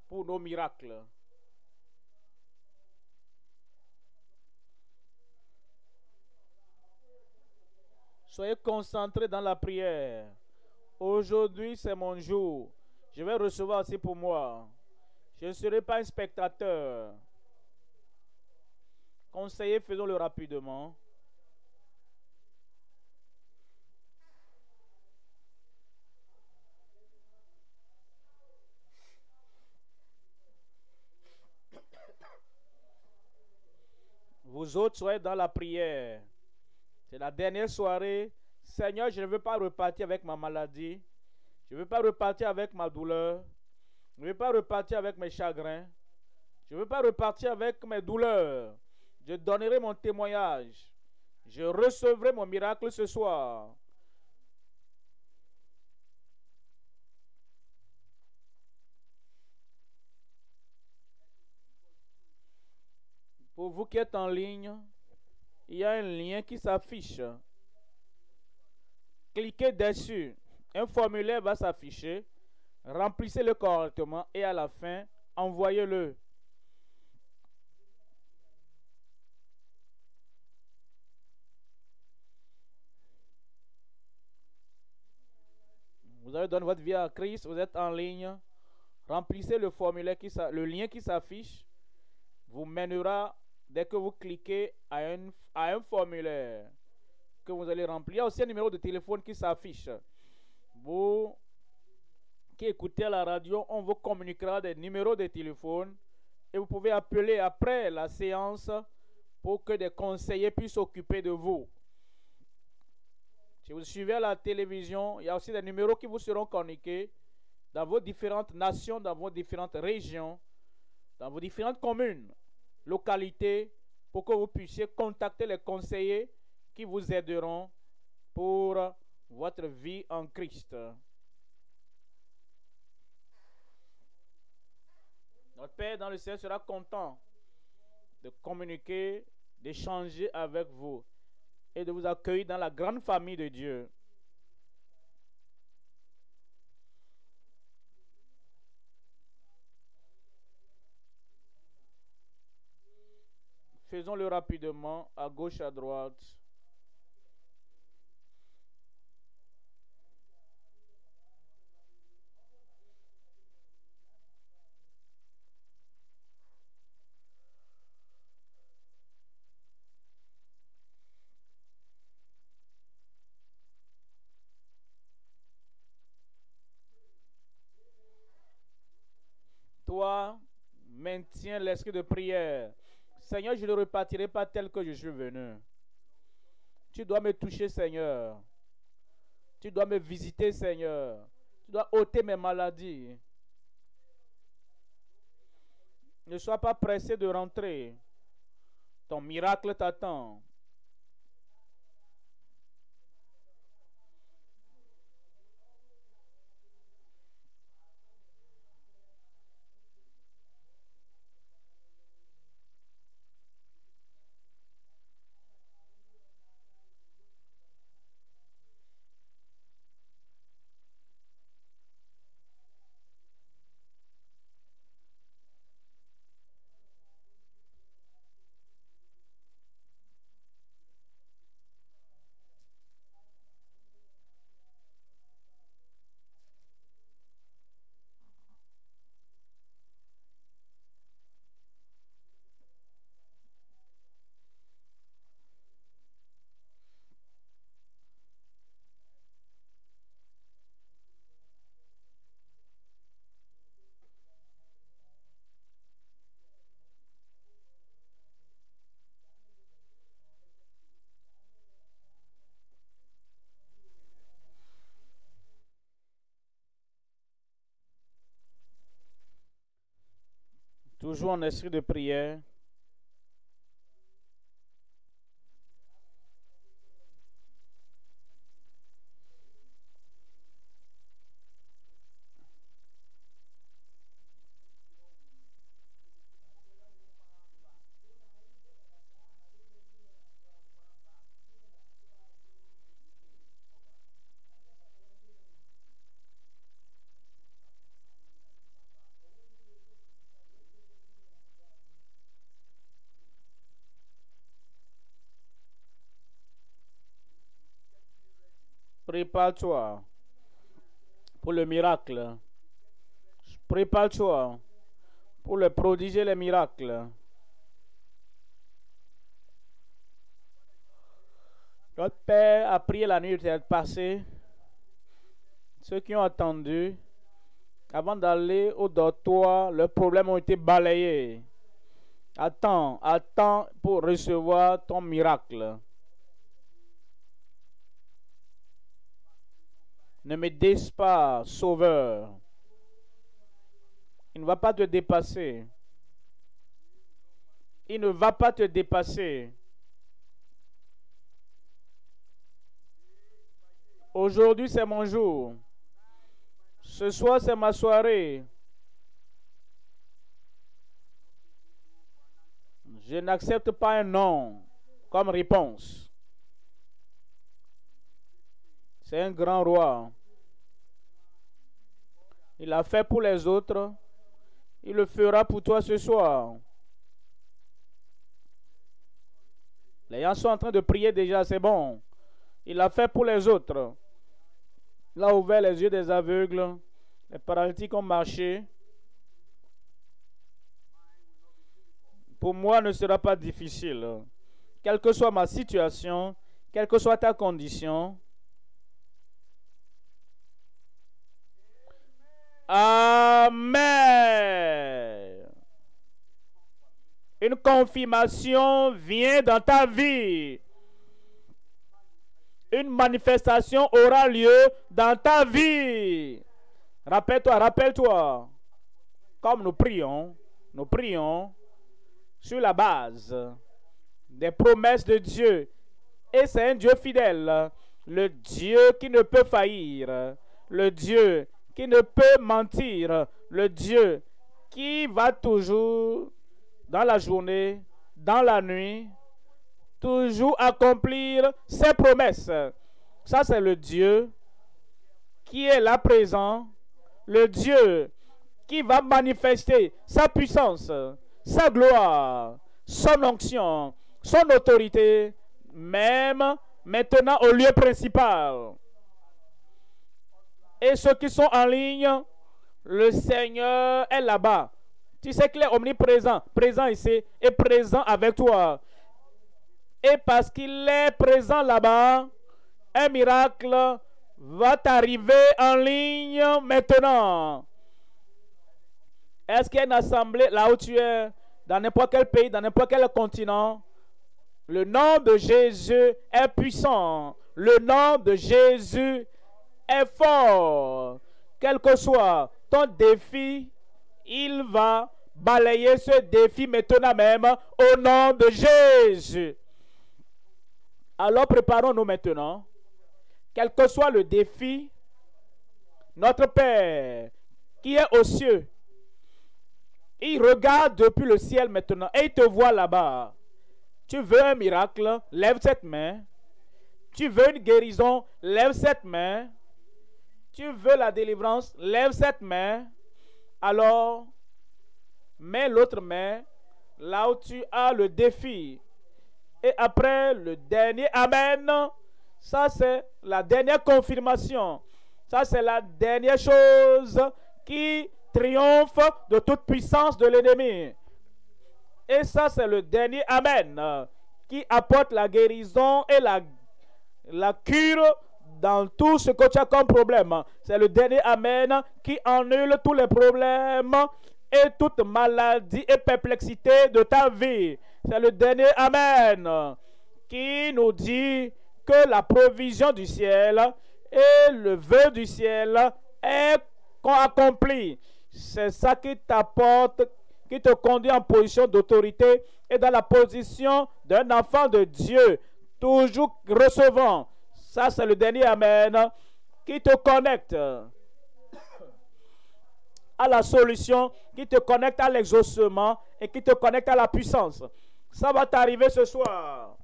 [SPEAKER 1] pour nos miracles. Soyez concentrés dans la prière. Aujourd'hui, c'est mon jour. Je vais recevoir aussi pour moi. Je ne serai pas un spectateur. Conseillez, faisons-le rapidement. Vous autres, soyez dans la prière. C'est la dernière soirée. Seigneur, je ne veux pas repartir avec ma maladie. Je ne veux pas repartir avec ma douleur. Je ne veux pas repartir avec mes chagrins. Je ne veux pas repartir avec mes douleurs. Je donnerai mon témoignage. Je recevrai mon miracle ce soir. Pour vous qui êtes en ligne, il y a un lien qui s'affiche. Cliquez dessus. Un formulaire va s'afficher. Remplissez-le correctement et à la fin, envoyez-le. Vous avez donné votre vie à Christ, vous êtes en ligne. Remplissez le formulaire, le lien qui s'affiche vous mènera, dès que vous cliquez, à un formulaire que vous allez remplir. Il y a aussi un numéro de téléphone qui s'affiche. Vous qui écoutez à la radio, on vous communiquera des numéros de téléphone et vous pouvez appeler après la séance pour que des conseillers puissent s'occuper de vous. Si vous suivez à la télévision, il y a aussi des numéros qui vous seront communiqués dans vos différentes nations, dans vos différentes régions, dans vos différentes communes, localités, pour que vous puissiez contacter les conseillers qui vous aideront pour votre vie en Christ. Notre Père dans le ciel sera content de communiquer, d'échanger avec vous et de vous accueillir dans la grande famille de Dieu. Faisons-le rapidement, à gauche, à droite. Toi, maintiens l'esprit de prière. Seigneur, je ne repartirai pas tel que je suis venu. Tu dois me toucher, Seigneur. Tu dois me visiter, Seigneur. Tu dois ôter mes maladies. Ne sois pas pressé de rentrer. Ton miracle t'attend. Toujours en esprit de prière. Prépare-toi pour le miracle. Prépare-toi pour le prodige et les miracles. Notre Père a prié la nuit passée. Ceux qui ont attendu, avant d'aller au dortoir, leurs problèmes ont été balayés. Attends pour recevoir ton miracle. Ne me déce pas, Sauveur. Il ne va pas te dépasser. Il ne va pas te dépasser. Aujourd'hui, c'est mon jour. Ce soir, c'est ma soirée. Je n'accepte pas un non comme réponse. C'est un grand roi. Il l'a fait pour les autres. Il le fera pour toi ce soir. Les gens sont en train de prier déjà, c'est bon. Il l'a fait pour les autres. Il a ouvert les yeux des aveugles. Les paralytiques ont marché. Pour moi, ne sera pas difficile. Quelle que soit ma situation, quelle que soit ta condition. Amen. Une confirmation vient dans ta vie. Une manifestation aura lieu dans ta vie. Rappelle-toi. Comme nous prions sur la base des promesses de Dieu. Et c'est un Dieu fidèle. Le Dieu qui ne peut faillir. Le Dieu qui ne peut mentir, le Dieu qui va toujours dans la journée, dans la nuit, toujours accomplir ses promesses. Ça, c'est le Dieu qui est là présent, le Dieu qui va manifester sa puissance, sa gloire, son onction, son autorité, même maintenant au lieu principal. Et ceux qui sont en ligne, le Seigneur est là-bas. Tu sais qu'il est omniprésent, présent ici et présent avec toi. Et parce qu'il est présent là-bas, un miracle va t'arriver en ligne maintenant. Est-ce qu'il y a une assemblée là où tu es, dans n'importe quel pays, dans n'importe quel continent? Le nom de Jésus est puissant. Le nom de Jésus est fort. Quel que soit ton défi, il va balayer ce défi maintenant même au nom de Jésus. Alors préparons-nous maintenant. Quel que soit le défi, notre Père qui est aux cieux, il regarde depuis le ciel maintenant et il te voit là-bas. Tu veux un miracle? Lève cette main. Tu veux une guérison? Lève cette main. Tu veux la délivrance? Lève cette main. Alors, mets l'autre main là où tu as le défi. Et après le dernier Amen, ça c'est la dernière confirmation. Ça c'est la dernière chose qui triomphe de toute puissance de l'ennemi. Et ça c'est le dernier Amen qui apporte la guérison et la cure dans tout ce que tu as comme problème. C'est le dernier Amen qui annule tous les problèmes et toute maladie et perplexité de ta vie. C'est le dernier Amen qui nous dit que la provision du ciel et le vœu du ciel est accompli. C'est ça qui t'apporte qui te conduit en position d'autorité et dans la position d'un enfant de Dieu, toujours recevant. Ça, c'est le dernier Amen, qui te connecte à la solution, qui te connecte à l'exaucement et qui te connecte à la puissance. Ça va t'arriver ce soir.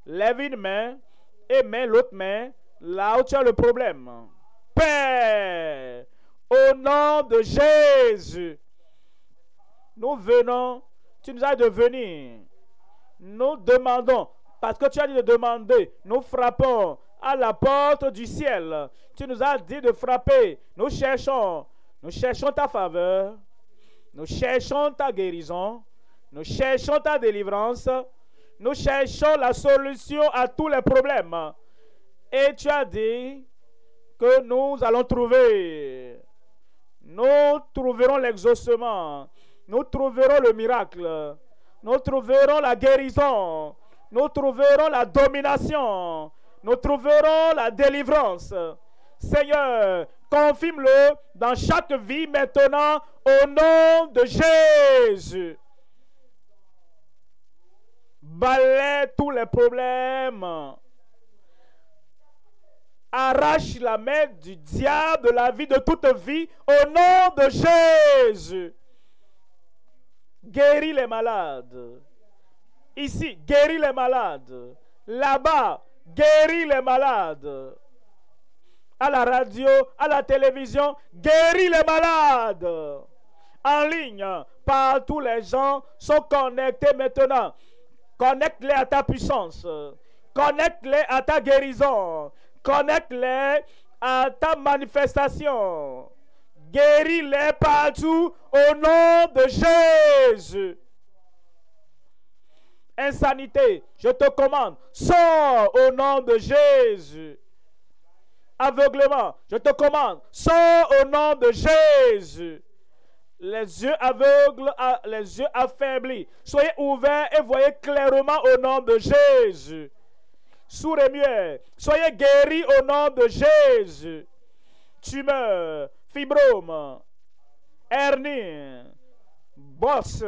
[SPEAKER 1] Lève une main et mets l'autre main là où tu as le problème. Père, au nom de Jésus, nous venons, tu nous as dit de venir. Nous demandons, parce que tu as dit de demander, nous frappons à la porte du ciel. Tu nous as dit de frapper. Nous cherchons ta faveur. Nous cherchons ta guérison. Nous cherchons ta délivrance. Nous cherchons la solution à tous les problèmes. Et tu as dit que nous allons trouver. Nous trouverons l'exaucement. Nous trouverons le miracle. Nous trouverons la guérison. Nous trouverons la domination. Nous trouverons la délivrance. Seigneur, confirme-le dans chaque vie maintenant au nom de Jésus. Balaie tous les problèmes. Arrache la main du diable de la vie, de toute vie, au nom de Jésus. Guéris les malades. Ici, guéris les malades. Là-bas, guéris les malades. À la radio, à la télévision, guéris les malades. En ligne, partout les gens sont connectés maintenant. Connecte-les à ta puissance. Connecte-les à ta guérison. Connecte-les à ta manifestation. Guéris-les partout au nom de Jésus. Insanité, je te commande, sors au nom de Jésus. Aveuglement, je te commande, sors au nom de Jésus. Les yeux aveugles, les yeux affaiblis, soyez ouverts et voyez clairement au nom de Jésus. Sourds et muets, soyez guéris au nom de Jésus. Tumeur, fibrome, hernie, bosse,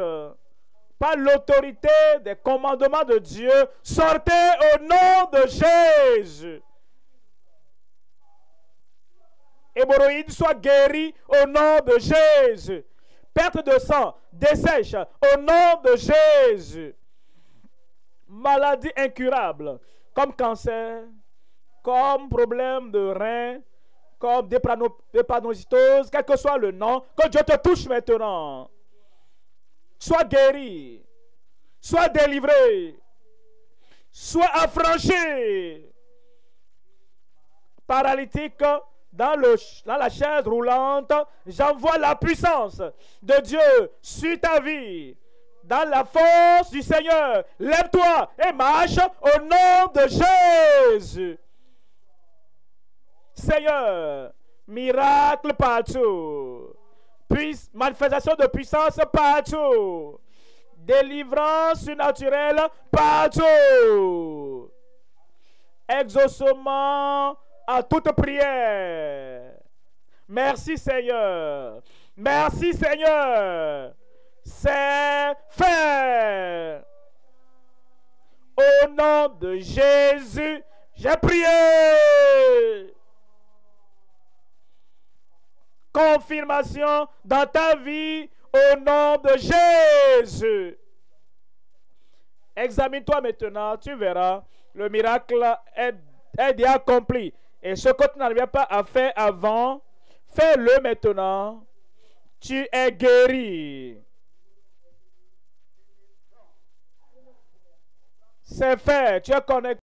[SPEAKER 1] par l'autorité des commandements de Dieu, sortez au nom de Jésus. Hémorroïdes soient guéris au nom de Jésus. Perte de sang, dessèche au nom de Jésus. Maladie incurable, comme cancer, comme problème de rein, comme drépanocytose, quel que soit le nom, que Dieu te touche maintenant. Sois guéri, sois délivré, sois affranchi. Paralytique, dans la chaise roulante, j'envoie la puissance de Dieu sur ta vie. Dans la force du Seigneur, lève-toi et marche au nom de Jésus. Seigneur, miracle partout. Manifestation de puissance partout. Délivrance surnaturelle partout. Exaucement à toute prière. Merci Seigneur. Merci Seigneur. C'est fait. Au nom de Jésus, j'ai prié. Confirmation dans ta vie au nom de Jésus. Examine-toi maintenant, tu verras, le miracle est déjà accompli. Et ce que tu n'arrivais pas à faire avant, fais-le maintenant. Tu es guéri. C'est fait, tu es connecté.